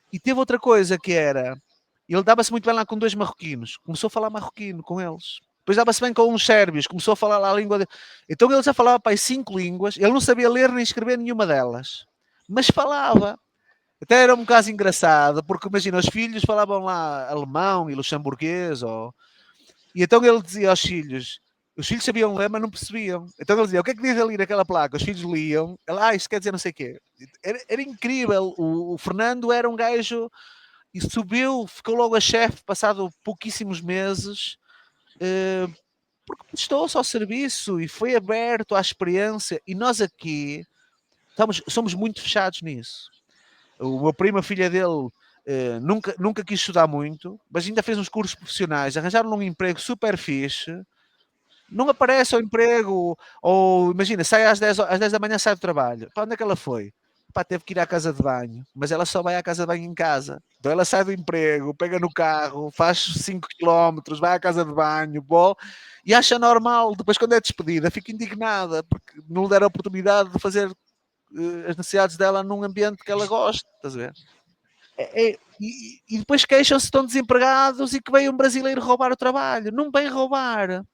E teve outra coisa que era, ele dava-se muito bem lá com 2 marroquinos, começou a falar marroquino com eles. Depois dava-se bem com uns sérvios, começou a falar lá a língua dele. Então ele já falava para aí 5 línguas, ele não sabia ler nem escrever nenhuma delas, mas falava. Até era um caso engraçado, porque imagina, os filhos falavam lá alemão e luxemburguês, e então ele dizia aos filhos, os filhos sabiam ler, mas não percebiam. Então ele dizia: o que é que diz ali naquela placa? Os filhos liam, isso quer dizer não sei o quê. Era incrível. O Fernando era um gajo e subiu, ficou logo a chefe, passado pouquíssimos meses, porque prestou-se ao serviço e foi aberto à experiência. E nós aqui somos muito fechados nisso. O meu primo, a filha dele, nunca quis estudar muito, mas ainda fez uns cursos profissionais, arranjaram um emprego super fixe. Não aparece ao emprego, ou imagina, sai às 10 da manhã, sai do trabalho. Para onde é que ela foi? Teve que ir à casa de banho, mas ela só vai à casa de banho em casa. Então ela sai do emprego, pega no carro, faz 5 quilómetros, vai à casa de banho, e acha normal. Depois, quando é despedida, fica indignada porque não lhe deram a oportunidade de fazer as necessidades dela num ambiente que ela gosta. Estás a ver? E depois queixam-se que estão desempregados e que veio um brasileiro roubar o trabalho. Não vem roubar.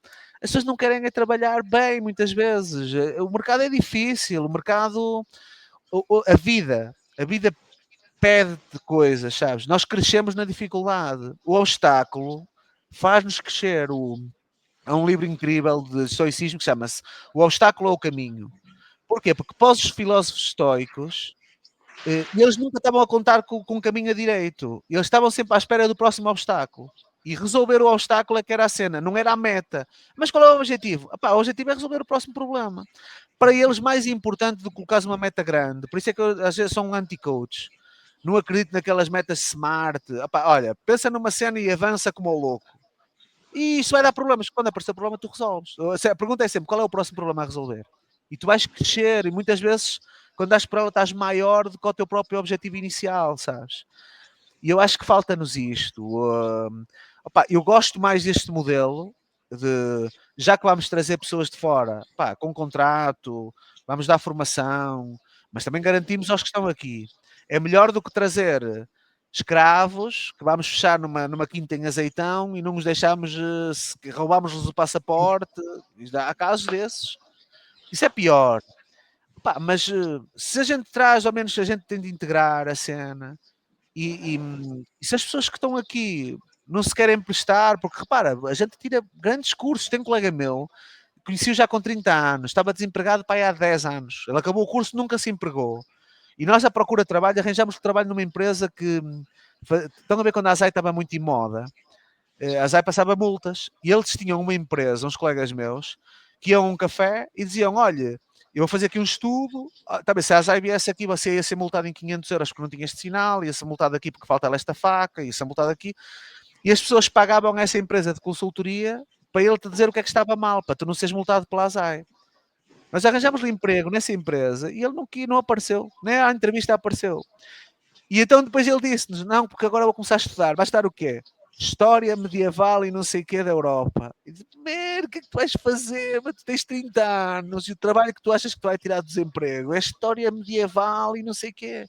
As pessoas não querem trabalhar bem, muitas vezes. O mercado é difícil, o mercado, a vida pede coisas, sabes? Nós crescemos na dificuldade. O obstáculo faz-nos crescer. Há um livro incrível de estoicismo que chama-se O Obstáculo é o Caminho. Porquê? Porque para os filósofos estoicos, eles nunca estavam a contar com o caminho direito. Eles estavam sempre à espera do próximo obstáculo. E resolver o obstáculo é que era a cena, não era a meta. Mas qual é o objetivo? O objetivo é resolver o próximo problema. Para eles, mais importante do que colocar uma meta grande. Por isso é que eu, às vezes, sou um anti-coach. Não acredito naquelas metas smart. Olha, pensa numa cena e avança como o louco. E isso vai dar problemas. Quando aparecer o problema, tu resolves. A pergunta é sempre: qual é o próximo problema a resolver? E tu vais crescer, e muitas vezes, quando dás por ela, estás maior do que o teu próprio objetivo inicial, sabes? E eu acho que falta-nos isto. Eu gosto mais deste modelo, já que vamos trazer pessoas de fora, com contrato, vamos dar formação, mas também garantimos aos que estão aqui. É melhor do que trazer escravos que vamos fechar numa quinta em Azeitão e não os deixamos, roubamos-lhes o passaporte. Há casos desses. Isso é pior. Mas se a gente traz, ao menos a gente tem de integrar a cena, e se as pessoas que estão aqui não se querem prestar, porque repara, a gente tira grandes cursos. Tem um colega meu, conheci-o já com 30 anos, estava desempregado para aí há 10 anos. Ele acabou o curso, nunca se empregou. E nós, à procura de trabalho, arranjamos trabalho numa empresa que... Estão a ver quando a Azai estava muito em moda? A Azai passava multas. E eles tinham uma empresa, uns colegas meus, que iam a um café e diziam, olha, eu vou fazer aqui um estudo, tá bem, se a Azai viesse aqui, você ia ser multado em 500 euros porque não tinha este sinal, ia ser multado aqui porque falta esta faca, ia ser multado aqui. E as pessoas pagavam essa empresa de consultoria para ele te dizer o que é que estava mal, para tu não seres multado pela Azai. Nós arranjámos-lhe emprego nessa empresa e ele não apareceu, nem à entrevista apareceu. E então depois ele disse-nos, não, porque agora vou começar a estudar. Vai estudar o quê? História medieval e não sei o quê da Europa. E digo, o que é que tu vais fazer? Mas tu tens 30 anos e o trabalho que tu achas que tu vai tirar do desemprego é história medieval e não sei o quê.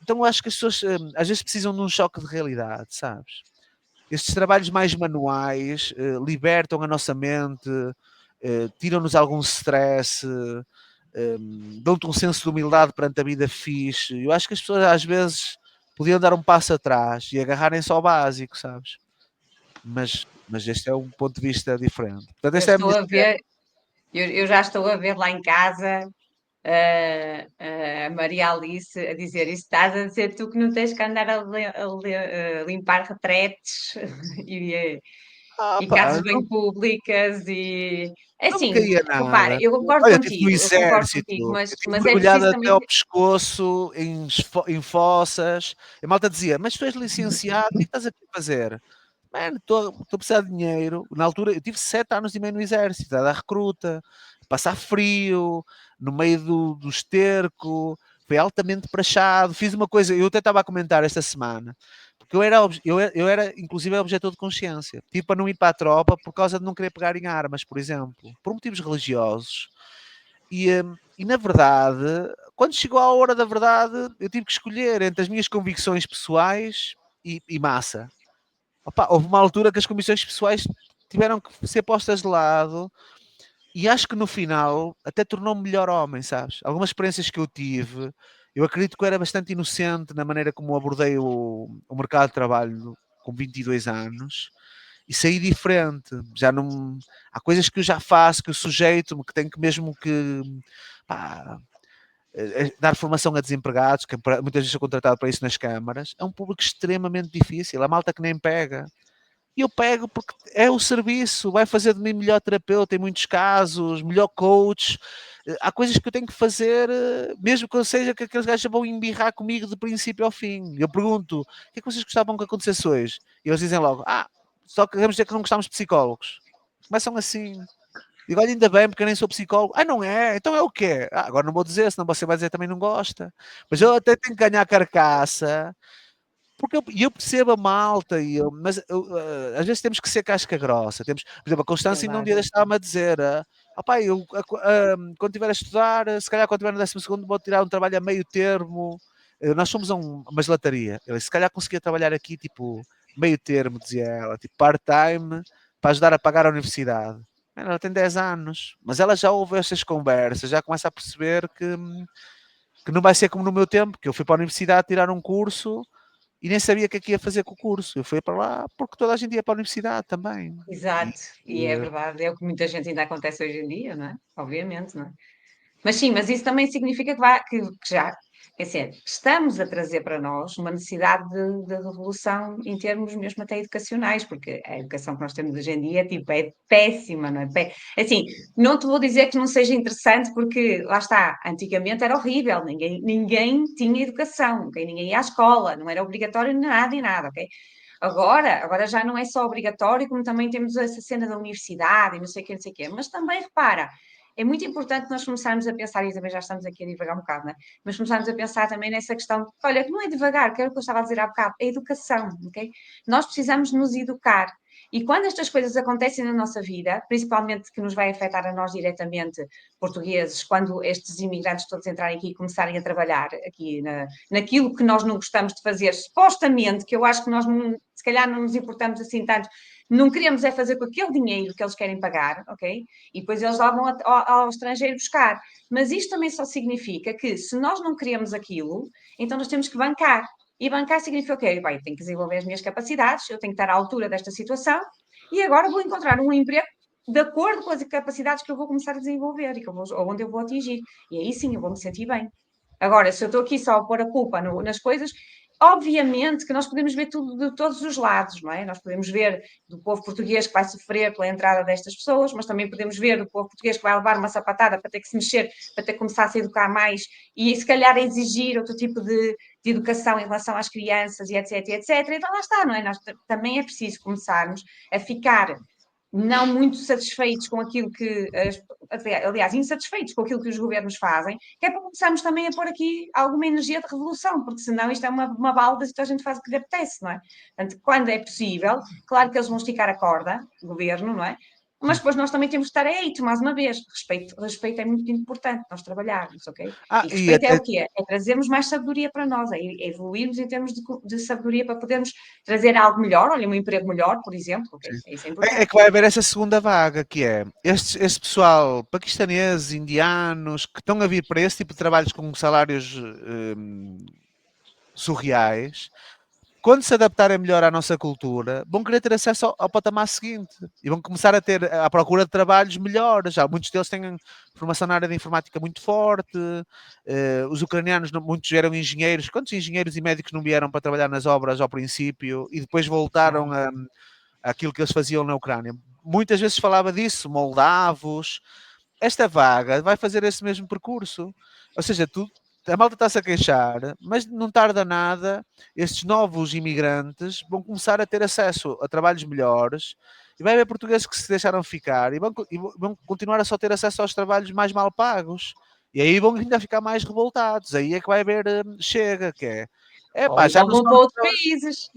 Então eu acho que as pessoas às vezes precisam de um choque de realidade, sabes? Estes trabalhos mais manuais libertam a nossa mente, tiram-nos algum stress, dão-te um senso de humildade perante a vida fixe. Eu acho que as pessoas às vezes podiam dar um passo atrás e agarrarem-se ao básico, sabes? Mas este é um ponto de vista diferente. Portanto, Eu esta é a estou minha... a ver, eu já estou a ver lá em casa a Maria Alice a dizer isso, estás a dizer tu que não tens que andar a limpar retretes Ah, e pá, casas bem públicas e é não me assim, caía repara, nada. eu concordo Olha, eu estive no contigo, exército, eu estive mas é mergulhado preciso até também ao pescoço em fossas. A malta dizia, mas tu és licenciado, o que é que estás aqui a fazer? Mano, estou a precisar de dinheiro. Na altura, eu tive 7 anos e meio no exército, a dar recruta, passar frio, no meio do esterco, foi altamente prachado. Fiz uma coisa, eu até estava a comentar esta semana, porque eu era inclusive objetor de consciência. Tive para não ir para a tropa por causa de não querer pegar em armas, por exemplo, por motivos religiosos. E na verdade, quando chegou a hora da verdade, eu tive que escolher entre as minhas convicções pessoais e massa. Opa, houve uma altura que as convicções pessoais tiveram que ser postas de lado e acho que no final até tornou-me melhor homem, sabes? Algumas experiências que eu tive, eu acredito que eu era bastante inocente na maneira como abordei o mercado de trabalho com 22 anos e saí diferente. Já não há coisas que eu já faço, que eu sujeito-me, que tenho que mesmo que pá, dar formação a desempregados, que muitas vezes sou contratado para isso nas câmaras. É um público extremamente difícil, a malta que nem pega. E eu pego porque é o serviço, vai fazer de mim melhor terapeuta em muitos casos, melhor coach. Há coisas que eu tenho que fazer, mesmo que eu seja que aqueles gajos vão embirrar comigo de princípio ao fim. Eu pergunto, o que é que vocês gostavam que acontecesse hoje? E eles dizem logo, só queremos dizer que não gostamos de psicólogos. Começam assim. Digo, olha, ainda bem, porque eu nem sou psicólogo. Não é? Então é o quê? Agora não vou dizer, senão você vai dizer que também não gosta. Mas eu até tenho que ganhar carcaça porque eu percebo a malta, mas às vezes temos que ser casca grossa. Temos, por exemplo, a Constância ainda um dia claro. estava-me a dizer: quando estiver a estudar, se calhar quando estiver no 12º, vou tirar um trabalho a meio termo. Nós somos uma gelataria. Ele, se calhar conseguia trabalhar aqui, tipo, meio termo, dizia ela, tipo, part-time, para ajudar a pagar a universidade. Ela tem 10 anos, mas ela já ouve essas conversas, já começa a perceber que não vai ser como no meu tempo, que eu fui para a universidade tirar um curso e nem sabia o que é que ia fazer com o curso. Eu fui para lá porque toda a gente ia para a universidade também. Exato, e é verdade, é o que muita gente ainda acontece hoje em dia, não é? Obviamente, não é? Mas sim, mas isso também significa que já, quer dizer, estamos a trazer para nós uma necessidade de revolução em termos mesmo até educacionais, porque a educação que nós temos hoje em dia, tipo, é péssima, não é? Assim, não te vou dizer que não seja interessante, porque lá está, antigamente era horrível, ninguém tinha educação, okay? Ninguém ia à escola, não era obrigatório nada e nada, ok? Agora já não é só obrigatório, como também temos essa cena da universidade e não sei o quê, não sei o quê. Mas também, repara, é muito importante nós começarmos a pensar, e também já estamos aqui a divagar um bocado, né? Mas começarmos a pensar também nessa questão, olha, que não é devagar, que era o que eu estava a dizer há bocado, é educação, ok? Nós precisamos nos educar. E quando estas coisas acontecem na nossa vida, principalmente que nos vai afetar a nós diretamente, portugueses, quando estes imigrantes todos entrarem aqui e começarem a trabalhar aqui naquilo que nós não gostamos de fazer, supostamente, que eu acho que nós se calhar não nos importamos assim tanto, não queremos é fazer com aquele dinheiro que eles querem pagar, ok? E depois eles lá vão ao estrangeiro buscar. Mas isto também só significa que se nós não queremos aquilo, então nós temos que bancar. E bancar significa o quê? Bem, eu tenho que desenvolver as minhas capacidades, eu tenho que estar à altura desta situação e agora vou encontrar um emprego de acordo com as capacidades que eu vou começar a desenvolver e que ou onde eu vou atingir. E aí sim eu vou me sentir bem. Agora, se eu estou aqui só a pôr a culpa nas coisas, obviamente que nós podemos ver tudo de todos os lados, não é? Nós podemos ver do povo português que vai sofrer pela entrada destas pessoas, mas também podemos ver do povo português que vai levar uma sapatada para ter que se mexer, para ter que começar a se educar mais e se calhar exigir outro tipo de educação em relação às crianças e etc, etc. Então lá está, não é? Nós também é preciso começarmos a ficar não muito satisfeitos com aquilo que, aliás, insatisfeitos com aquilo que os governos fazem, que é para começarmos também a pôr aqui alguma energia de revolução, porque senão isto é uma balda e a gente faz o que lhe apetece, não é? Portanto, quando é possível, claro que eles vão esticar a corda, o governo, não é? Mas depois nós também temos que estar mais uma vez, respeito é muito importante nós trabalharmos, ok? E E respeito é até, o quê? É trazermos mais sabedoria para nós, é evoluirmos em termos de sabedoria para podermos trazer algo melhor, olha, um emprego melhor, por exemplo, ok? Isso é importante. é que vai haver essa segunda vaga, que é este pessoal paquistaneses, indianos, que estão a vir para esse tipo de trabalhos com salários surreais, quando se adaptarem melhor à nossa cultura, vão querer ter acesso ao patamar seguinte e vão começar a ter à procura de trabalhos melhores. Já muitos deles têm formação na área de informática muito forte. Os ucranianos, muitos eram engenheiros. Quantos engenheiros e médicos não vieram para trabalhar nas obras ao princípio e depois voltaram àquilo que eles faziam na Ucrânia? Muitas vezes falava disso, moldavos. Esta vaga vai fazer esse mesmo percurso. Ou seja, a malta está-se a queixar, mas não tarda nada, estes novos imigrantes vão começar a ter acesso a trabalhos melhores e vai haver portugueses que se deixaram ficar e vão continuar a só ter acesso aos trabalhos mais mal pagos. E aí vão ainda ficar mais revoltados. Aí é que vai haver chega, que Ou já então não vão são para outros países.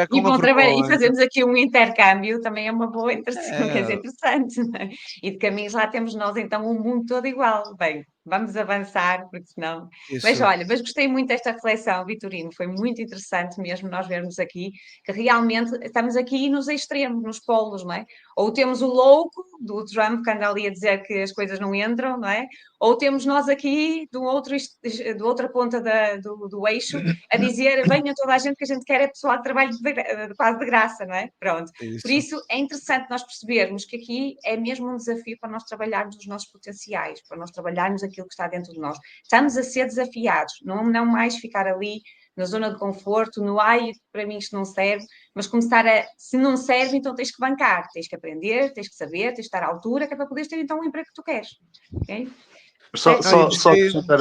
com E a vão trabalhar, e vergonha. fazemos aqui um intercâmbio, também é uma boa coisa É, interessante, não é? E de caminhos lá temos nós, então, um mundo todo igual. Bem, vamos avançar, porque senão. Mas isso. olha, mas gostei muito desta reflexão, Vitorino, foi muito interessante mesmo nós vermos aqui que realmente estamos aqui nos extremos, nos polos, não é? Ou temos o louco do Trump que anda ali a dizer que as coisas não entram, não é? Ou temos nós aqui do outra ponta do eixo a dizer venha toda a gente que a gente quer é pessoal de trabalho quase de graça, não é? Pronto. Por Isso. isso é interessante nós percebermos que aqui é mesmo um desafio para nós trabalharmos os nossos potenciais, para nós trabalharmos aquilo que está dentro de nós. Estamos a ser desafiados, não mais ficar ali na zona de conforto, no ai, para mim isto não serve, mas começar se não serve, então tens que bancar, tens que aprender, tens que saber, tens que estar à altura, que é para poderes ter então o emprego que tu queres. Ok? Só, Não, eu só, só gostei. acrescentar,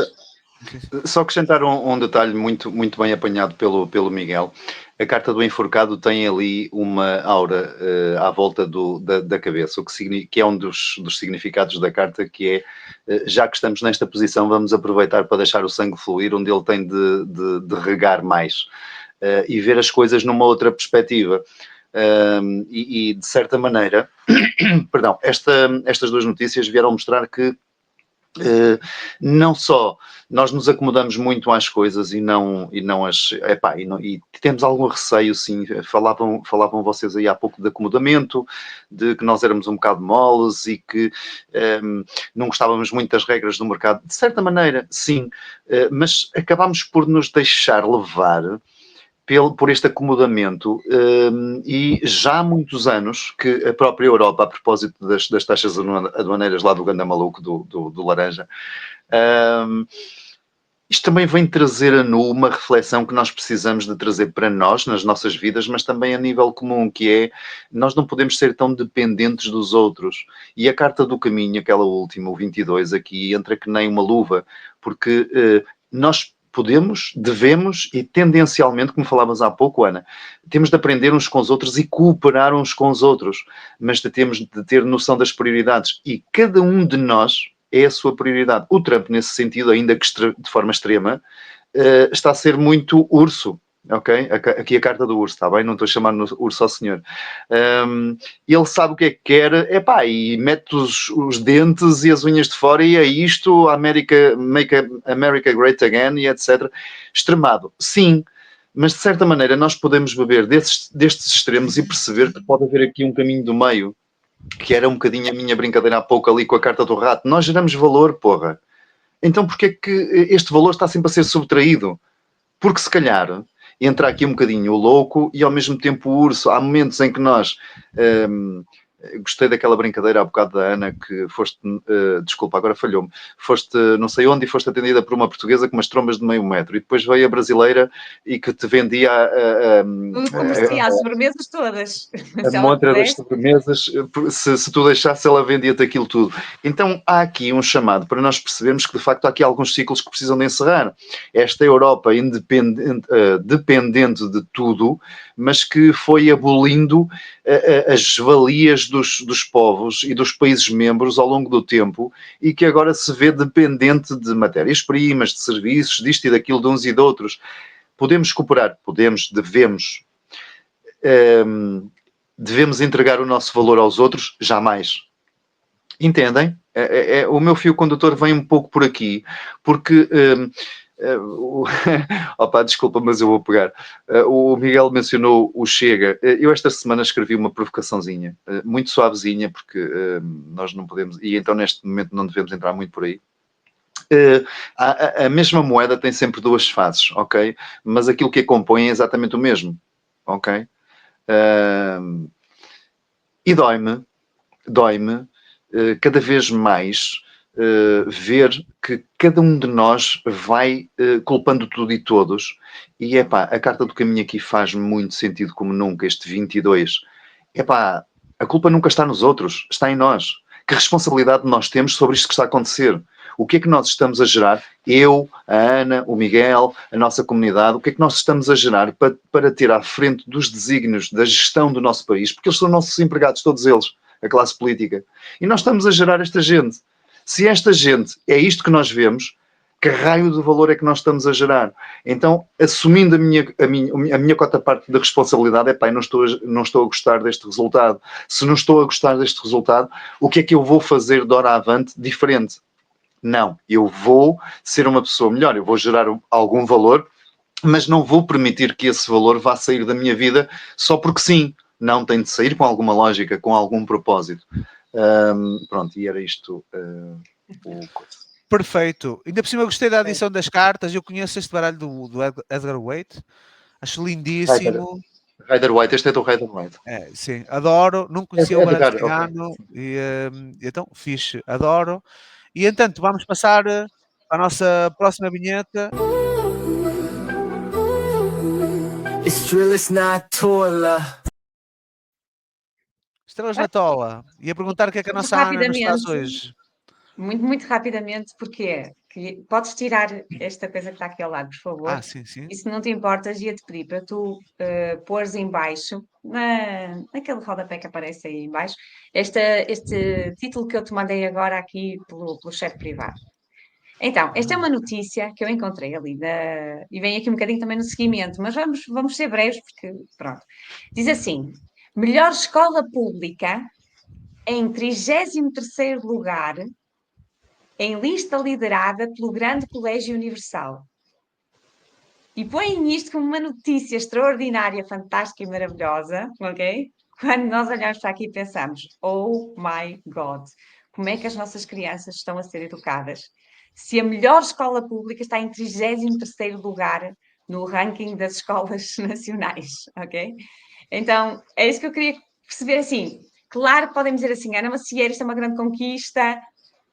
só acrescentar um detalhe muito bem apanhado pelo Miguel. A carta do enforcado tem ali uma aura à volta da cabeça, que é um dos significados da carta, que é, já que estamos nesta posição, vamos aproveitar para deixar o sangue fluir onde ele tem de regar mais e ver as coisas numa outra perspectiva. E de certa maneira, perdão, estas duas notícias vieram mostrar que não só nós nos acomodamos muito às coisas e temos algum receio, sim. Falavam vocês aí há pouco de acomodamento, de que nós éramos um bocado moles e que não gostávamos muito das regras do mercado. De certa maneira, sim, mas acabámos por nos deixar levar por este acomodamento e já há muitos anos que a própria Europa, a propósito das taxas aduaneiras lá do ganda maluco do laranja, isto também vem trazer a nu uma reflexão que nós precisamos de trazer para nós, nas nossas vidas, mas também a nível comum, que é, nós não podemos ser tão dependentes dos outros. E a carta do caminho, aquela última, o 22, aqui entra que nem uma luva, porque nós devemos e tendencialmente, como falávamos há pouco, Ana, temos de aprender uns com os outros e cooperar uns com os outros, mas temos de ter noção das prioridades. E cada um de nós é a sua prioridade. O Trump, nesse sentido, ainda que de forma extrema, está a ser muito urso. Ok? Aqui a carta do urso, está bem? Não estou a chamar no urso ao senhor. Ele sabe o que é que quer, e mete os dentes e as unhas de fora e é isto, make America great again e etc. Extremado. Sim, mas de certa maneira nós podemos beber destes extremos e perceber que pode haver aqui um caminho do meio, que era um bocadinho a minha brincadeira há pouco ali com a carta do rato. Nós geramos valor, porra. Então porquê é que este valor está sempre a ser subtraído? Porque se calhar entra aqui um bocadinho o louco e ao mesmo tempo o urso. Há momentos em que nós... gostei daquela brincadeira há bocado da Ana, que foste, desculpa, agora falhou-me, foste não sei onde e foste atendida por uma portuguesa com umas trombas de meio metro, e depois veio a brasileira e que te vendia Oferecia as sobremesas todas. a Se ela montra das pudesse. sobremesas, se tu deixasse, ela vendia-te aquilo tudo. Então há aqui um chamado para nós percebermos que de facto há aqui alguns ciclos que precisam de encerrar. Esta Europa independente, dependente de tudo, mas que foi abolindo as valias dos povos e dos países membros ao longo do tempo e que agora se vê dependente de matérias-primas, de serviços, disto e daquilo, de uns e de outros. Podemos cooperar? Podemos, devemos. Devemos entregar o nosso valor aos outros? Jamais. Entendem? O meu fio condutor vem um pouco por aqui, porque... Opa, desculpa, mas eu vou pegar. O Miguel mencionou o Chega. Eu esta semana escrevi uma provocaçãozinha, muito suavezinha, porque nós não podemos, e então neste momento não devemos entrar muito por aí. A mesma moeda tem sempre duas faces, ok? Mas aquilo que a compõe é exatamente o mesmo, ok? E dói-me cada vez mais ver que cada um de nós vai culpando tudo e todos. E epá, a carta do caminho aqui faz muito sentido como nunca, este 22. Epá, a culpa nunca está nos outros, está em nós. Que responsabilidade nós temos sobre isto que está a acontecer? O que é que nós estamos a gerar? Eu, a Ana, o Miguel, a nossa comunidade, o que é que nós estamos a gerar para ter à frente dos desígnios da gestão do nosso país? Porque eles são nossos empregados, todos eles, a classe política. E nós estamos a gerar esta gente. Se esta gente é isto que nós vemos, que raio de valor é que nós estamos a gerar? Então, assumindo a minha cota-parte da responsabilidade, é pá, não estou a gostar deste resultado. Se não estou a gostar deste resultado, o que é que eu vou fazer de hora avante diferente? Não, eu vou ser uma pessoa melhor, eu vou gerar algum valor, mas não vou permitir que esse valor vá sair da minha vida só porque sim. Não, tem de sair com alguma lógica, com algum propósito. Pronto, e era isto o coisa. Perfeito. Ainda por cima gostei da adição das cartas. Eu conheço este baralho do Edgar Waite. Acho lindíssimo. Rider White, este é do Rider White. Sim, adoro. Não conhecia o baralho cigano. Okay. Então, fixe, adoro. E, entanto, vamos passar para a nossa próxima vinheta. Estrelas na Tola. Ia perguntar o que é que a nossa Ana nos traz hoje. Muito, muito rapidamente, porque podes tirar esta coisa que está aqui ao lado, por favor. Sim. E se não te importas, ia-te pedir para tu pôres em baixo, naquele rodapé que aparece aí em baixo, este título que eu te mandei agora aqui pelo chat privado. Então, esta é uma notícia que eu encontrei ali, e vem aqui um bocadinho também no seguimento, mas vamos ser breves, porque, pronto. Diz assim, melhor escola pública em 33º lugar, em lista liderada pelo Grande Colégio Universal. E põem isto como uma notícia extraordinária, fantástica e maravilhosa, ok? Quando nós olhamos para aqui e pensamos, oh my God, como é que as nossas crianças estão a ser educadas? Se a melhor escola pública está em 33º lugar no ranking das escolas nacionais, ok? Então, é isso que eu queria perceber, assim, claro que podem dizer assim, Ana Macieira, isto é uma grande conquista,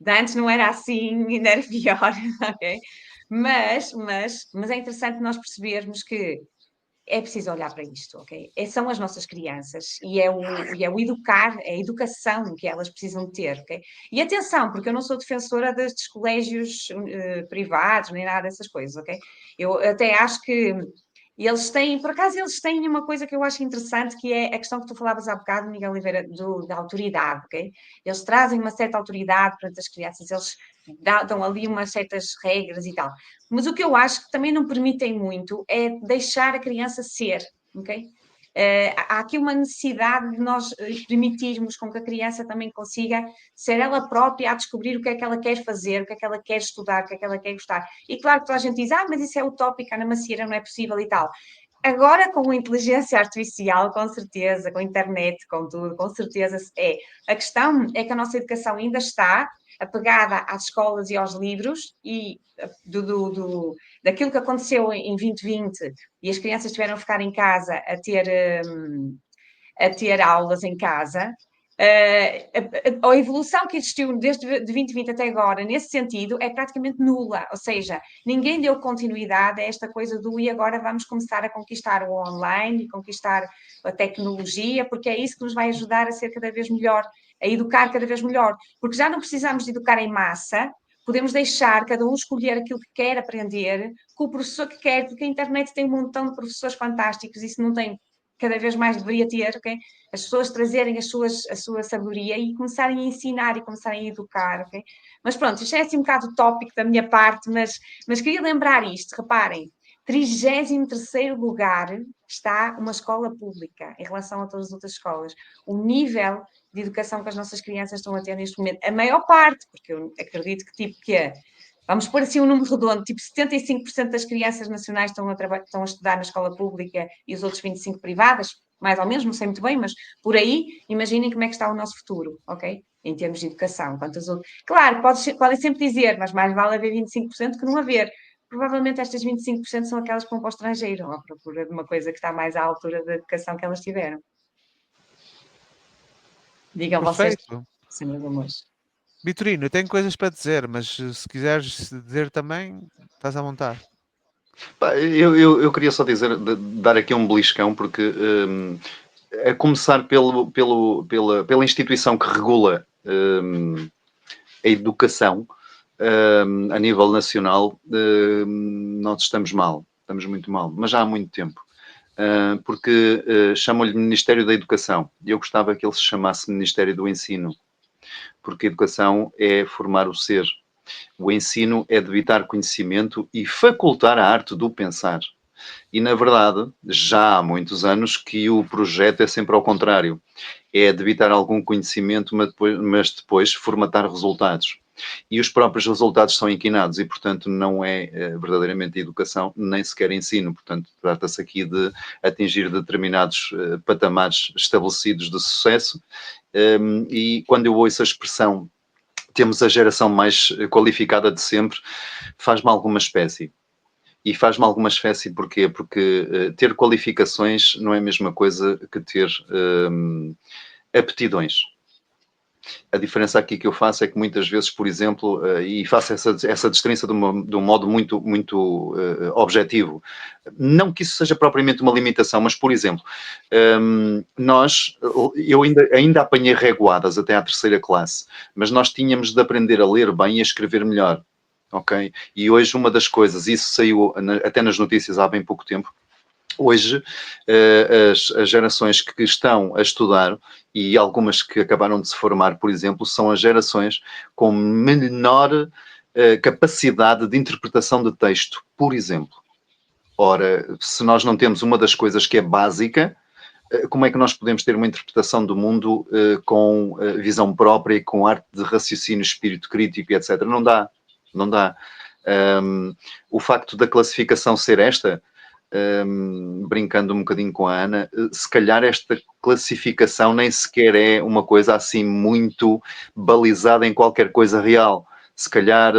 de antes não era assim, ainda era pior, ok? Mas é interessante nós percebermos que é preciso olhar para isto, ok? São as nossas crianças e é o educar, é a educação que elas precisam de ter, ok? E atenção, porque eu não sou defensora destes colégios privados, nem nada dessas coisas, ok? Eu até acho que eles têm, por acaso, eles têm uma coisa que eu acho interessante, que é a questão que tu falavas há bocado, Miguel Oliveira, da autoridade, ok? Eles trazem uma certa autoridade perante as crianças, eles dão ali umas certas regras e tal. Mas o que eu acho que também não permitem muito é deixar a criança ser, ok? Há aqui uma necessidade de nós permitirmos com que a criança também consiga ser ela própria a descobrir o que é que ela quer fazer, o que é que ela quer estudar, o que é que ela quer gostar. E claro que toda a gente diz, mas isso é utópico, Ana Macieira, não é possível e tal. agora com a inteligência artificial, com certeza, com a internet, com tudo, com certeza é. A questão é que a nossa educação ainda está apegada às escolas e aos livros e daquilo que aconteceu em 2020 e as crianças tiveram a ficar em casa a ter aulas em casa. A evolução que existiu desde 2020 até agora, nesse sentido, é praticamente nula. Ou seja, ninguém deu continuidade a esta coisa do e agora vamos começar a conquistar o online e conquistar a tecnologia, porque é isso que nos vai ajudar a ser cada vez melhor, a educar cada vez melhor. Porque já não precisamos de educar em massa, podemos deixar cada um escolher aquilo que quer aprender, com o professor que quer, porque a internet tem um montão de professores fantásticos, isso não tem, cada vez mais deveria ter, ok? As pessoas trazerem a sua sabedoria e começarem a ensinar e começarem a educar, ok? Mas pronto, isto é assim um bocado tópico da minha parte, mas queria lembrar isto, reparem, 33º lugar está uma escola pública em relação a todas as outras escolas. O nível de educação que as nossas crianças estão a ter neste momento, a maior parte, porque eu acredito que tipo que é, vamos pôr assim um número redondo, tipo 75% das crianças nacionais estão a estudar na escola pública e os outros 25% privadas, mais ou menos, não sei muito bem, mas por aí, imaginem como é que está o nosso futuro, ok? Em termos de educação. Claro, podem sempre dizer, mas mais vale haver 25% que não haver. Provavelmente estas 25% são aquelas que vão para o estrangeiro, ou à procura de uma coisa que está mais à altura da educação que elas tiveram. Digam vocês, Perfeito. senhores amores. Vitorino, eu tenho coisas para dizer, mas se quiseres dizer também, estás à vontade. Pá, eu queria só dizer, dar aqui um beliscão, porque a começar pela instituição que regula a educação a nível nacional, nós estamos mal, estamos muito mal, mas já há muito tempo. Porque chamam-lhe Ministério da Educação. Eu gostava que ele se chamasse Ministério do Ensino, porque a educação é formar o ser. O ensino é debitar conhecimento e facultar a arte do pensar. E, na verdade, já há muitos anos que o projeto é sempre ao contrário. É debitar algum conhecimento, mas depois formatar resultados. E os próprios resultados são inquinados e, portanto, não é verdadeiramente educação, nem sequer ensino. Portanto, trata-se aqui de atingir determinados patamares estabelecidos de sucesso. E quando eu ouço a expressão temos a geração mais qualificada de sempre, faz-me alguma espécie. E faz-me alguma espécie porquê? Porque ter qualificações não é a mesma coisa que ter aptidões. A diferença aqui que eu faço é que muitas vezes, por exemplo, e faço essa distinção de um modo muito, muito objetivo, não que isso seja propriamente uma limitação, mas, por exemplo, eu ainda apanhei reguadas até à 3ª classe, mas nós tínhamos de aprender a ler bem e a escrever melhor, ok? E hoje uma das coisas, isso saiu até nas notícias há bem pouco tempo, hoje, as gerações que estão a estudar e algumas que acabaram de se formar, por exemplo, são as gerações com menor capacidade de interpretação de texto, por exemplo. Ora, se nós não temos uma das coisas que é básica, como é que nós podemos ter uma interpretação do mundo com visão própria e com arte de raciocínio, espírito crítico, etc.? Não dá. Não dá. O facto da classificação ser esta, brincando um bocadinho com a Ana, se calhar esta classificação nem sequer é uma coisa assim muito balizada em qualquer coisa real. Se calhar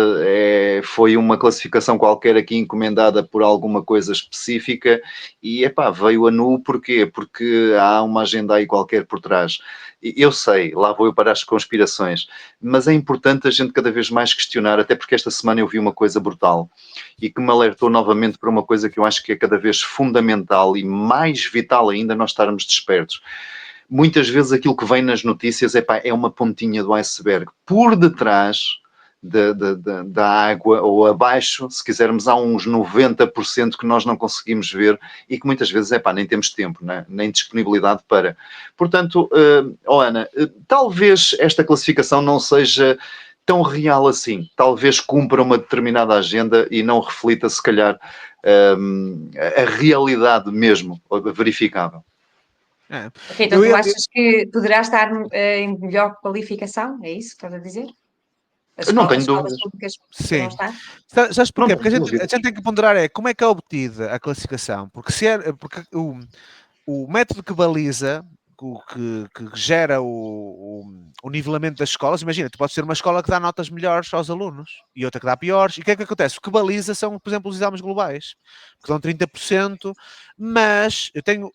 foi uma classificação qualquer aqui encomendada por alguma coisa específica e, veio a nu, porquê? Porque há uma agenda aí qualquer por trás. Eu sei, lá vou eu para as conspirações, mas é importante a gente cada vez mais questionar, até porque esta semana eu vi uma coisa brutal e que me alertou novamente para uma coisa que eu acho que é cada vez fundamental e mais vital ainda nós estarmos despertos. Muitas vezes aquilo que vem nas notícias é uma pontinha do iceberg. Por detrás da água ou abaixo, se quisermos, há uns 90% que nós não conseguimos ver e que muitas vezes nem temos tempo, né? Nem disponibilidade para. Portanto, Ana, talvez esta classificação não seja tão real assim. Talvez cumpra uma determinada agenda e não reflita, se calhar, a realidade mesmo verificável. Ok, então tu achas que poderá estar em melhor qualificação? É isso que estás a dizer? Eu não as tenho escolas dúvidas. públicas Sim. não está? Sabes porquê? Não Porque a tenho gente, dúvidas. tem que ponderar como é que é obtida a classificação. Porque, porque o método que baliza, que gera o nivelamento das escolas, imagina, tu podes ter uma escola que dá notas melhores aos alunos e outra que dá piores. E o que é que acontece? O que baliza são, por exemplo, os exames globais, que dão 30%, mas eu tenho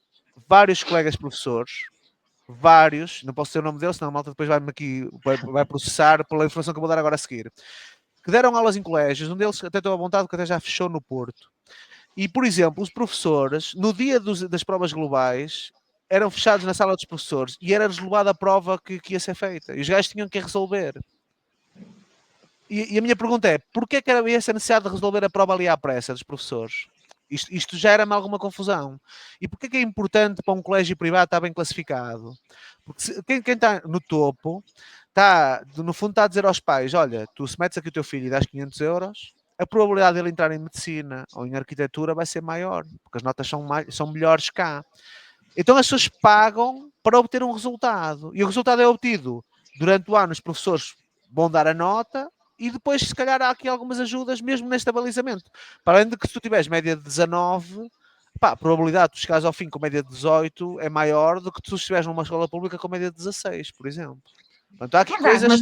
vários colegas professores, não posso dizer o nome deles, senão a malta depois vai-me aqui, vai processar pela informação que eu vou dar agora a seguir, que deram aulas em colégios, um deles até estou à vontade, que até já fechou no Porto. E, por exemplo, os professores, no dia das provas globais, eram fechados na sala dos professores e era revelada a prova que ia ser feita. E os gajos tinham que resolver. E a minha pergunta é, porquê que era essa necessidade de resolver a prova ali à pressa dos professores? Isto gera-me alguma confusão. E porquê que é importante para um colégio privado estar bem classificado? Porque quem está no topo, no fundo está a dizer aos pais, olha, tu se metes aqui o teu filho e dás 500 euros, a probabilidade dele entrar em medicina ou em arquitetura vai ser maior, porque as notas são melhores cá. Então as pessoas pagam para obter um resultado. E o resultado é obtido durante o ano, os professores vão dar a nota e depois, se calhar, há aqui algumas ajudas mesmo neste abalizamento. Para além de que se tu tiveres média de 19, pá, a probabilidade de tu chegares ao fim com média de 18 é maior do que tu estiveres numa escola pública com média de 16, por exemplo. Portanto, há aqui Verdade, coisas. mas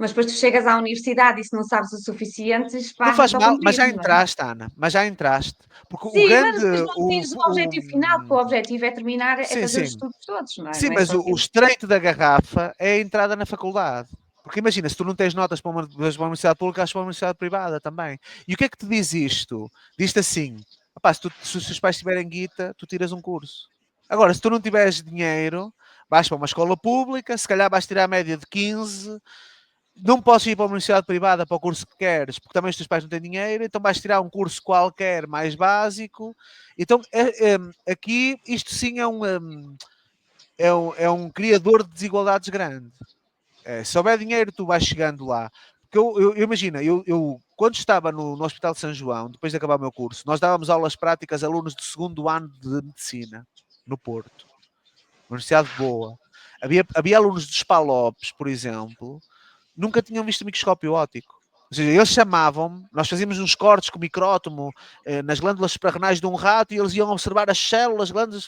depois tu chegas à universidade e se não sabes o suficiente, Não faz esparras ao mal, mas já campismo, não é? entraste, Ana. Mas já entraste. Porque o Sim, grande. mas depois não tens o objetivo final, porque o objetivo é terminar, é Sim, fazer os sim. estudos todos, não é? Sim, Não é mas só o aquilo. estreito da garrafa é a entrada na faculdade. Porque imagina, se tu não tens notas para uma universidade pública, vais para uma universidade privada também. E o que é que te diz isto? Diz-te assim: opá, se os teus pais tiverem guita, tu tiras um curso. Agora, se tu não tiveres dinheiro, vais para uma escola pública, se calhar vais tirar a média de 15, não podes ir para uma universidade privada para o curso que queres, porque também os teus pais não têm dinheiro, então vais tirar um curso qualquer mais básico. Então, aqui, isto sim é um criador de desigualdades grande. Se houver dinheiro, tu vais chegando lá. Porque eu imagina, eu quando estava no Hospital de São João, depois de acabar o meu curso, nós dávamos aulas práticas a alunos do segundo ano de medicina, no Porto. Universidade boa. Havia alunos dos Palopes, por exemplo, nunca tinham visto microscópio óptico. Ou seja, eles chamavam-me, nós fazíamos uns cortes com o micrótomo nas glândulas suprarrenais de um rato e eles iam observar as células, glândulas,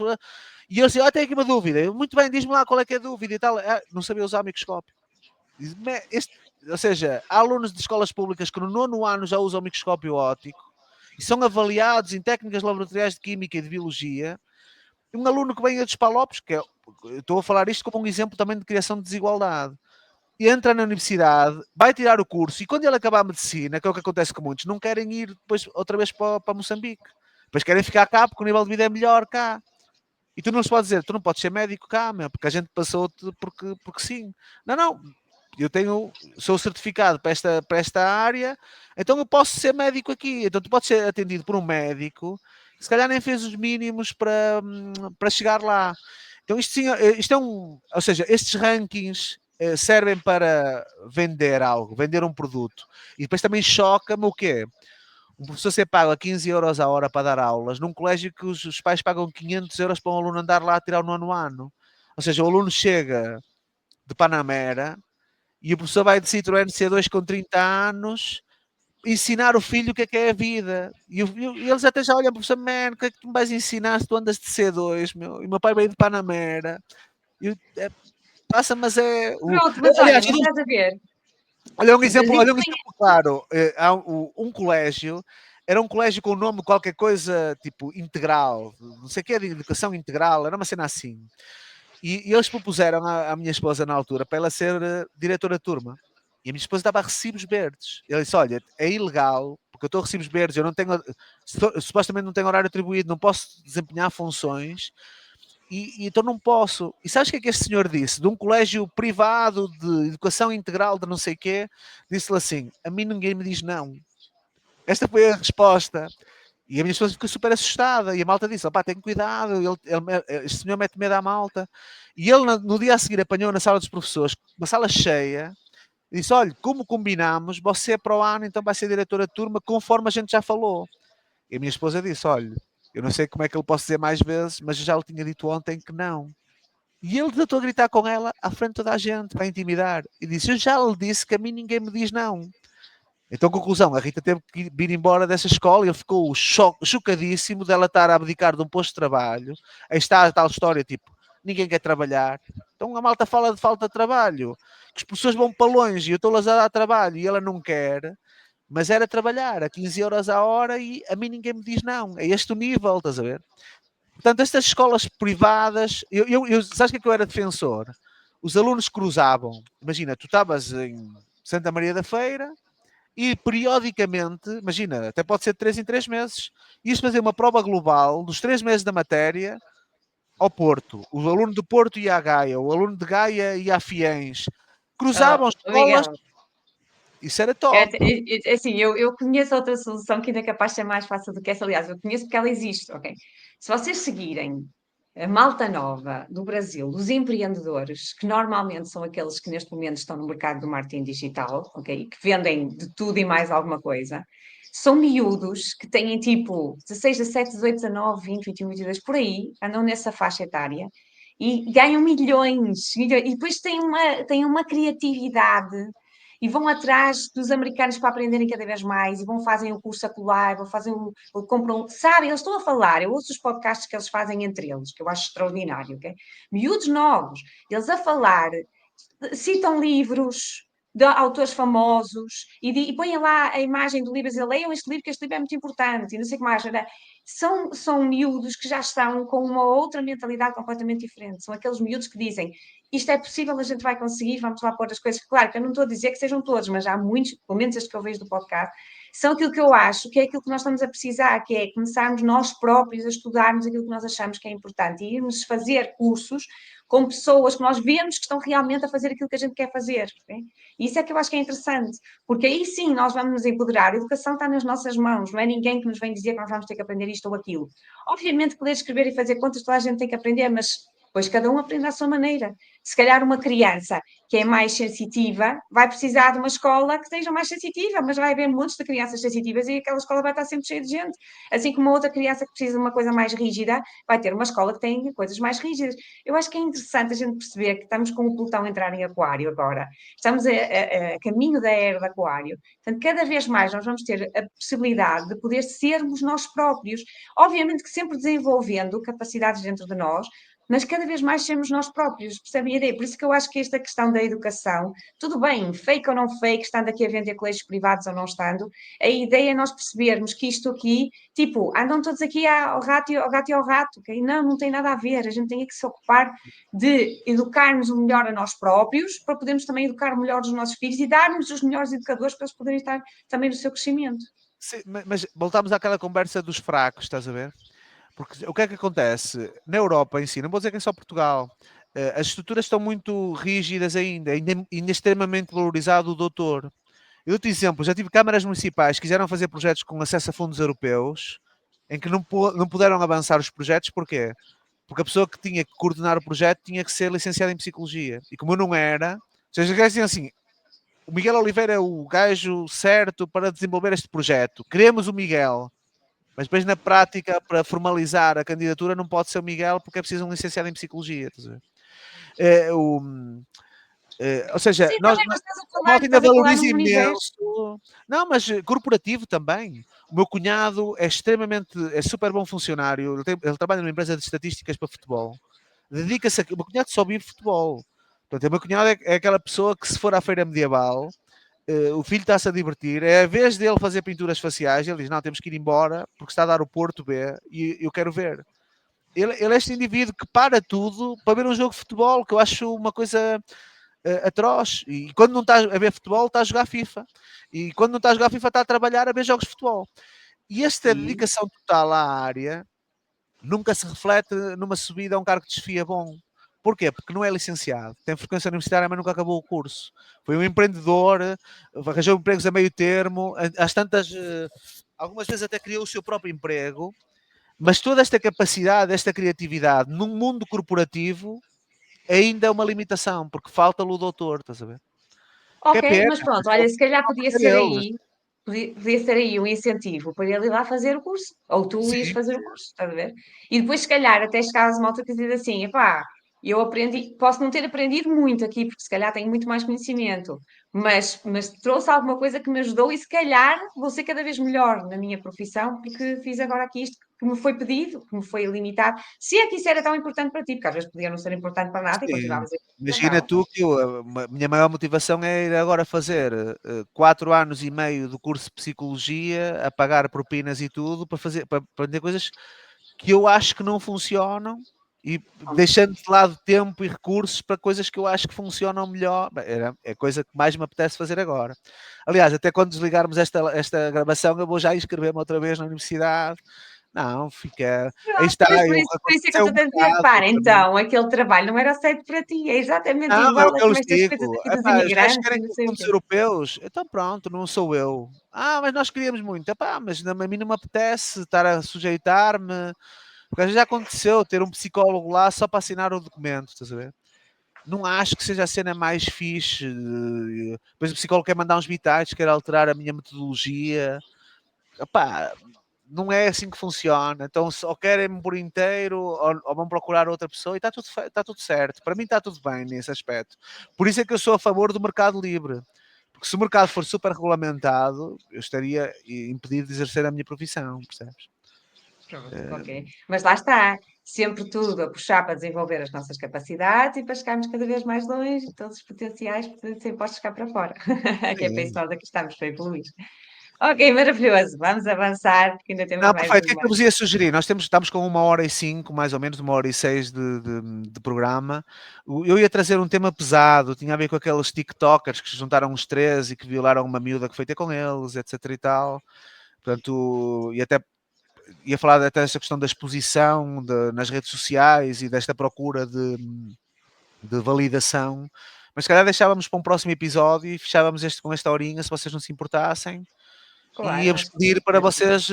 e eles diziam, tenho aqui uma dúvida. Eu, muito bem, diz-me lá qual é que é a dúvida e tal. Não sabia usar o microscópio. Ou seja, há alunos de escolas públicas que no nono ano já usam o microscópio óptico e são avaliados em técnicas laboratoriais de química e de biologia. E um aluno que vem dos Palopes, estou a falar isto como um exemplo também de criação de desigualdade, e entra na universidade, vai tirar o curso, e quando ele acabar a medicina, que é o que acontece com muitos, não querem ir depois outra vez para Moçambique. Depois querem ficar cá porque o nível de vida é melhor cá. E tu não se pode dizer, tu não podes ser médico cá, meu, porque a gente passou-te porque sim. Não. Sou certificado para esta área, então eu posso ser médico aqui. Então tu podes ser atendido por um médico que se calhar nem fez os mínimos para chegar lá. Então isto, sim, isto é ou seja, estes rankings servem para vender algo, vender um produto. E depois também choca-me o quê? Um professor ser pago a 15 euros a hora para dar aulas, num colégio que os pais pagam 500 euros para um aluno andar lá a tirar o nono ano. Ou seja, o aluno chega de Panamera e o professor vai de Citroën C2 com 30 anos ensinar o filho o que é a vida. E eles até já olham para o professor, man, o que é que tu me vais ensinar se tu andas de C2, meu? E meu pai veio de Panamera. Passa, mas é. Pronto, mas olha, Aliás, mas estás a ver? olha Digo, um exemplo claro. Há um colégio, era um colégio com o nome qualquer coisa tipo integral, não sei o que é de educação integral, era uma cena assim. E eles propuseram à minha esposa na altura para ela ser diretora de turma. E a minha esposa estava a recibos verdes. Ele disse: olha, é ilegal, porque eu estou a recibos verdes, eu não tenho, supostamente não tenho horário atribuído, não posso desempenhar funções. E então não posso. E sabes o que é que este senhor disse? De um colégio privado de educação integral de não sei o quê, disse-lhe assim: a mim ninguém me diz não. Esta foi a resposta. E a minha esposa ficou super assustada. E a malta disse: opá, tem cuidado, este senhor mete medo à malta. E ele, no dia a seguir, apanhou na sala dos professores, uma sala cheia, e disse: olha, como combinámos, você para o ano então vai ser diretora de turma, conforme a gente já falou. E a minha esposa disse: olha, eu não sei como é que eu posso dizer mais vezes, mas eu já lhe tinha dito ontem que não. E ele tentou a gritar com ela à frente de toda a gente, para intimidar. E disse, eu já lhe disse que a mim ninguém me diz não. Então, conclusão, a Rita teve que vir embora dessa escola e ele ficou chocadíssimo dela estar a abdicar de um posto de trabalho. Aí está a tal história, tipo, ninguém quer trabalhar. Então a malta fala de falta de trabalho, que as pessoas vão para longe e eu estou-las a dar trabalho e ela não quer, mas era trabalhar a 15 euros a hora e a mim ninguém me diz não. É este o nível, estás a ver? Portanto, estas escolas privadas, sabes que é que eu era defensor? Os alunos cruzavam. Imagina, tu estavas em Santa Maria da Feira e periodicamente, imagina, até pode ser de 3 em 3 meses, ias fazer uma prova global dos 3 meses da matéria ao Porto. O aluno de Porto ia à Gaia, o aluno de Gaia ia a Fiens. Cruzavam escolas, Miguel, isso era top. assim, eu conheço outra solução que ainda é capaz de ser mais fácil do que essa. Aliás, eu conheço porque ela existe, ok? Se vocês seguirem a malta nova do Brasil, os empreendedores, que normalmente são aqueles que neste momento estão no mercado do marketing digital, ok? E que vendem de tudo e mais alguma coisa, são miúdos que têm tipo 16, 17, 18, 19, 20, 21, 22, por aí, andam nessa faixa etária e ganham milhões, milhões e depois têm uma criatividade e vão atrás dos americanos para aprenderem cada vez mais, e vão fazem o curso acolá, vão fazer compram, sabem, eles estão a falar, eu ouço os podcasts que eles fazem entre eles, que eu acho extraordinário, ok? Miúdos novos, eles a falar, citam livros de autores famosos e põem lá a imagem do livro e dizem, leiam este livro, que este livro é muito importante, e não sei o que mais. São miúdos que já estão com uma outra mentalidade completamente diferente. São aqueles miúdos que dizem, isto é possível, a gente vai conseguir, vamos lá pôr as coisas. Claro que eu não estou a dizer que sejam todos, mas há muitos, pelo menos estes que eu vejo do podcast, são aquilo que eu acho que é aquilo que nós estamos a precisar, que é começarmos nós próprios a estudarmos aquilo que nós achamos que é importante e irmos fazer cursos com pessoas que nós vemos que estão realmente a fazer aquilo que a gente quer fazer. Okay? E isso é que eu acho que é interessante, porque aí sim nós vamos nos empoderar. A educação está nas nossas mãos, não é ninguém que nos vem dizer que nós vamos ter que aprender isto ou aquilo. Obviamente que ler, escrever e fazer contas toda a gente tem que aprender, mas depois cada um aprende à sua maneira. Se calhar uma criança que é mais sensitiva vai precisar de uma escola que seja mais sensitiva, mas vai haver montes de crianças sensitivas e aquela escola vai estar sempre cheia de gente. Assim como uma outra criança que precisa de uma coisa mais rígida, vai ter uma escola que tem coisas mais rígidas. Eu acho que é interessante a gente perceber que estamos com o pelotão a entrar em aquário agora. Estamos a caminho da era do aquário. Portanto, cada vez mais nós vamos ter a possibilidade de poder sermos nós próprios. Obviamente que sempre desenvolvendo capacidades dentro de nós, mas cada vez mais sermos nós próprios, percebem a ideia? Por isso que eu acho que esta questão da educação, tudo bem, fake ou não fake, estando aqui a vender colégios privados ou não estando, a ideia é nós percebermos que isto aqui, tipo, andam todos aqui ao rato e ao rato, okay? Não tem nada a ver, a gente tem que se ocupar de educarmos o melhor a nós próprios, para podermos também educar melhor os nossos filhos e darmos os melhores educadores para eles poderem estar também no seu crescimento. Sim, mas voltamos àquela conversa dos fracos, estás a ver? Porque o que é que acontece? Na Europa em si, não vou dizer que é só Portugal, as estruturas estão muito rígidas ainda extremamente valorizado o doutor. Eu dou-te exemplo, já tive câmaras municipais que quiseram fazer projetos com acesso a fundos europeus, em que não puderam avançar os projetos, porquê? Porque a pessoa que tinha que coordenar o projeto tinha que ser licenciada em Psicologia. E como eu não era, ou seja, dizem assim, o Miguel Oliveira é o gajo certo para desenvolver este projeto. Queremos o Miguel. Mas depois, na prática, para formalizar a candidatura, não pode ser o Miguel porque é preciso um licenciado em Psicologia. É, ou seja, Sim, nós, também, mas a malta ainda estás a falar valoriza num universo. imenso. Não, mas corporativo também. O meu cunhado é super bom funcionário. Ele trabalha numa empresa de estatísticas para futebol. Dedica-se a. O meu cunhado só vive futebol. Portanto, o meu cunhado é aquela pessoa que, se for à feira medieval, o filho está-se a divertir, é a vez dele fazer pinturas faciais, ele diz, não, temos que ir embora, porque está a dar o Porto B, e eu quero ver. Ele é este indivíduo que para tudo para ver um jogo de futebol, que eu acho uma coisa atroz, e quando não está a ver futebol, está a jogar FIFA, e quando não está a jogar FIFA, está a trabalhar a ver jogos de futebol. E esta dedicação total à área nunca se reflete numa subida a um cargo de chefia bom. Porquê? Porque não é licenciado, tem frequência universitária, mas nunca acabou o curso. Foi um empreendedor, arranjou empregos a meio termo, às tantas, algumas vezes até criou o seu próprio emprego, mas toda esta capacidade, esta criatividade, num mundo corporativo, ainda é uma limitação, porque falta-lhe o doutor, estás a ver? Que é Ok, pena, mas pronto, olha, se calhar podia ser eles. aí, podia ser aí um incentivo para ele ir lá fazer o curso, ou tu ias Sim, fazer o curso, estás a ver? E depois, se calhar, até chegares a uma altura que dizes assim, epá, eu aprendi, posso não ter aprendido muito aqui, porque se calhar tenho muito mais conhecimento, mas trouxe alguma coisa que me ajudou e se calhar vou ser cada vez melhor na minha profissão, porque fiz agora aqui isto que me foi pedido, que me foi limitado. Se é que isso era tão importante para ti, porque às vezes podia não ser importante para nada e Sim. continuavas a Imagina então. tu que a minha maior motivação é ir agora fazer 4 anos e meio do curso de Psicologia, a pagar propinas e tudo, para aprender coisas que eu acho que não funcionam e deixando de lado tempo e recursos para coisas que eu acho que funcionam melhor. Bem, é a coisa que mais me apetece fazer agora. Aliás, até quando desligarmos esta gravação, eu vou já inscrever-me outra vez na universidade. Não, fica. Aí Pronto, está, mas por isso é que eu aconteceu estou um a dizer, bocado para, para mim. então, aquele trabalho não era certo para ti, é exatamente Não, é igual o a que eu como lhes estas coisas digo. aqui dos Epá, os gajos imigrantes querem e não que sei o fundos quê. europeus. Então pronto, não sou eu. Mas nós queríamos muito. Epá, mas a mim não me apetece estar a sujeitar-me. Porque já aconteceu ter um psicólogo lá só para assinar o documento, estás a ver? Não acho que seja a cena mais fixe. Depois o psicólogo quer mandar uns bitites, quer alterar a minha metodologia. Epá, não é assim que funciona. Então, ou querem-me por inteiro, ou vão procurar outra pessoa e está tudo certo. Para mim está tudo bem nesse aspecto. Por isso é que eu sou a favor do mercado livre. Porque se o mercado for super regulamentado, eu estaria impedido de exercer a minha profissão, percebes? Pronto, ok. Mas lá está, sempre tudo a puxar para desenvolver as nossas capacidades e para chegarmos cada vez mais longe e todos os potenciais sempre postos cá para fora. Que é para isso Sim. que nós aqui estamos, para evoluir. Ok, maravilhoso. Vamos avançar, porque ainda temos Não, mais perfeito. O que é que uma. eu vos ia sugerir? Estamos com 1h05, mais ou menos, 1h06 de programa. Eu ia trazer um tema pesado, tinha a ver com aqueles TikTokers que se juntaram uns três e que violaram uma miúda que foi ter com eles, etc e tal. Portanto, e até ia falar até desta questão da exposição nas redes sociais e desta procura de validação. Mas se calhar deixávamos para um próximo episódio e fechávamos com esta horinha, se vocês não se importassem. E Claro, íamos acho que sim. pedir para vocês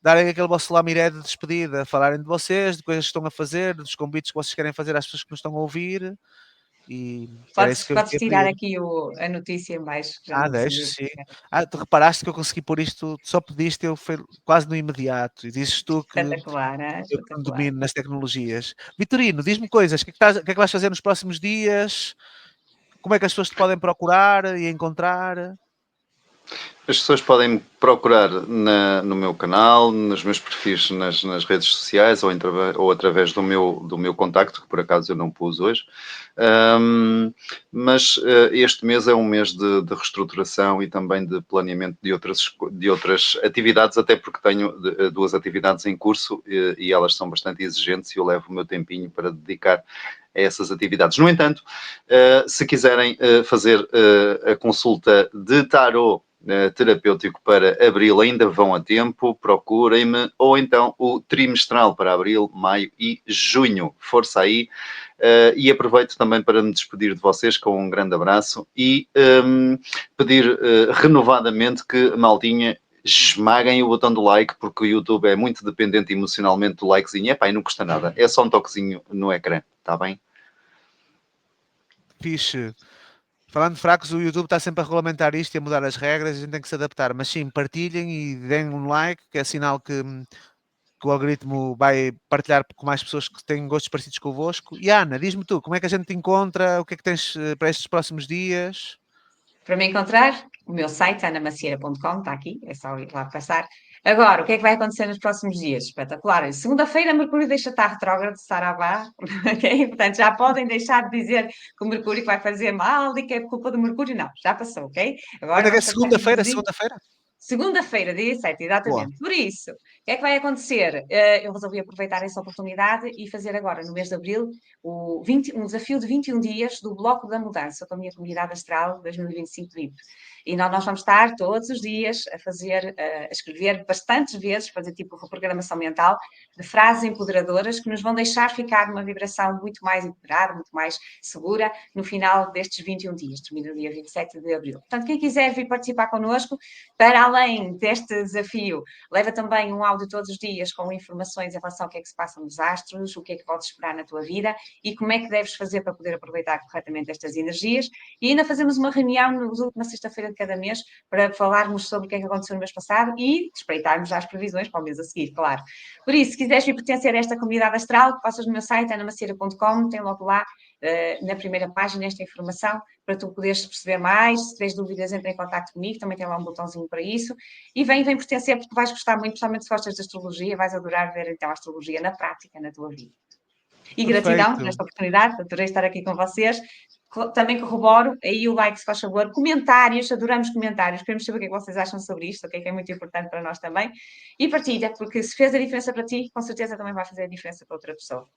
darem aquele vosso lamiré de despedida, falarem de vocês, de coisas que estão a fazer, dos convites que vocês querem fazer às pessoas que nos estão a ouvir. E era isso Podes, que eu podes ia tirar pedir. aqui a notícia mais, que já não Deixo, precisas. sim. Tu reparaste que eu consegui pôr isto, só pediste, eu foi quase no imediato. E dizes tu que Espetacular, eu que não espetacular. domino nas tecnologias. Vitorino, diz-me coisas, o que é que vais fazer nos próximos dias? Como é que as pessoas te podem procurar e encontrar? As pessoas podem me procurar no meu canal, nos meus perfis nas redes sociais ou através do meu contacto, que por acaso eu não pus hoje. Mas este mês é um mês de reestruturação e também de planeamento de outras atividades, até porque tenho 2 atividades em curso e elas são bastante exigentes e eu levo o meu tempinho para dedicar a essas atividades. No entanto, se quiserem fazer a consulta de tarot terapêutico para abril, ainda vão a tempo, procurem-me, ou então o trimestral para abril, maio e junho. Força aí. E aproveito também para me despedir de vocês com um grande abraço e pedir renovadamente que, maltinha, esmaguem o botão do like, porque o YouTube é muito dependente emocionalmente do likezinho. Epá, e não custa nada, é só um toquezinho no ecrã, está bem? Fixe. Falando de fracos, o YouTube está sempre a regulamentar isto e a mudar as regras, a gente tem que se adaptar. Mas sim, partilhem e deem um like, que é sinal que o algoritmo vai partilhar com mais pessoas que têm gostos parecidos convosco. E Ana, diz-me tu, como é que a gente te encontra? O que é que tens para estes próximos dias? Para me encontrar, o meu site, anamacieira.com, está aqui, é só ir lá passar. Agora, o que é que vai acontecer nos próximos dias? Espetacular. Segunda-feira, Mercúrio deixa estar retrógrado, Saravá, ok? Portanto, já podem deixar de dizer que o Mercúrio vai fazer mal e que é culpa do Mercúrio. Não, já passou, ok? Quando Agora é que é vamos passar aqui um segunda-feira? período. Segunda-feira? Segunda-feira, dia 7, Boa. exatamente. Por isso, o que é que vai acontecer? Eu resolvi aproveitar essa oportunidade e fazer agora, no mês de abril, um desafio de 21 dias do Bloco da Mudança com a minha comunidade astral 2025 VIP. E nós vamos estar todos os dias a escrever bastantes vezes, fazer tipo reprogramação mental de frases empoderadoras que nos vão deixar ficar numa vibração muito mais empoderada, muito mais segura no final destes 21 dias. Termina no dia 27 de abril. Portanto, quem quiser vir participar connosco, para além deste desafio, leva também um áudio todos os dias com informações em relação ao que é que se passa nos astros, o que é que podes esperar na tua vida e como é que deves fazer para poder aproveitar corretamente estas energias. E ainda fazemos uma reunião na última sexta-feira de cada mês para falarmos sobre o que é que aconteceu no mês passado e espreitarmos já as previsões para o mês a seguir, claro. Por isso, se quiseres vir pertencer a esta comunidade astral, passas no meu site, anamacieira.com, tem logo lá na primeira página esta informação para tu poderes perceber mais. Se tiveres dúvidas, entra em contato comigo, também tem lá um botãozinho para isso. E vem pertencer, porque vais gostar muito, principalmente se gostas de astrologia, vais adorar ver então a astrologia na prática, na tua vida. E gratidão por esta oportunidade, adorei estar aqui com vocês. Também corroboro aí o like, se faz favor, comentários, adoramos comentários, queremos saber o que é que vocês acham sobre isto, ok? Que é muito importante para nós também. E partilha, porque se fez a diferença para ti, com certeza também vai fazer a diferença para outra pessoa.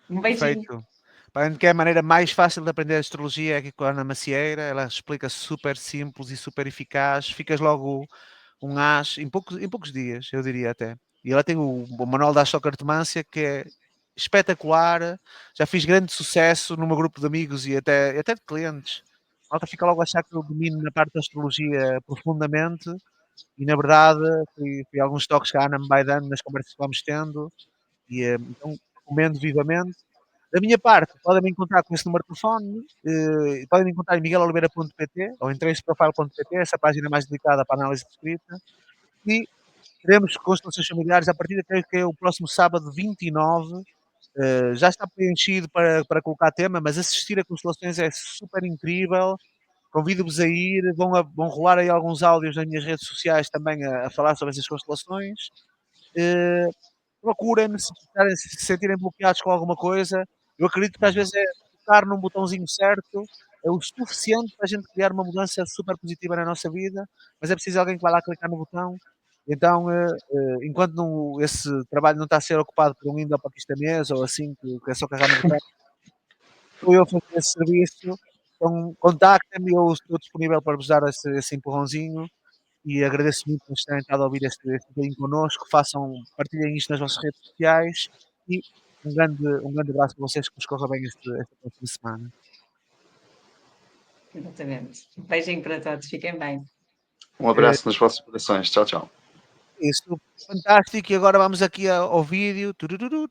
Um beijinho. Perfeito. Para que é a maneira mais fácil de aprender astrologia é aqui com a Ana Macieira, ela explica super simples e super eficaz, ficas logo um as em poucos dias, eu diria até. E ela tem o manual da astrocartomância que é espetacular, já fiz grande sucesso no meu grupo de amigos e até de clientes. A malta fica logo a achar que eu domino na parte da astrologia profundamente e na verdade foi alguns toques que a Ana me vai dando nas conversas que vamos tendo e então recomendo vivamente. Da minha parte, podem me encontrar com esse número de telefone, podem me encontrar em migueloliveira.pt ou em traceprofile.pt, essa página mais dedicada para a análise de escrita. E teremos constelações familiares a partir de que é o próximo sábado 29. Já está preenchido para colocar tema, mas assistir a constelações é super incrível. Convido-vos a ir, vão rolar aí alguns áudios nas minhas redes sociais também a falar sobre essas constelações. Procurem-me se sentirem bloqueados com alguma coisa. Eu acredito que às vezes é tocar num botãozinho certo, é o suficiente para a gente criar uma mudança super positiva na nossa vida, mas é preciso alguém que vá lá clicar no botão. Então, enquanto esse trabalho não está a ser ocupado por um indo-paquistanês ou assim, que é só carregar no botão, estou eu a fazer esse serviço, então contactem-me, eu estou disponível para vos dar esse empurrãozinho e agradeço muito por terem estado a ouvir este bocadinho connosco, partilhem isto nas vossas redes sociais e um grande abraço para vocês, que nos corra bem esta próxima semana. Exatamente. Um beijinho para todos, fiquem bem. Um abraço nos vossos corações. Tchau, tchau. Isso, fantástico. E agora vamos aqui ao vídeo. Turururu.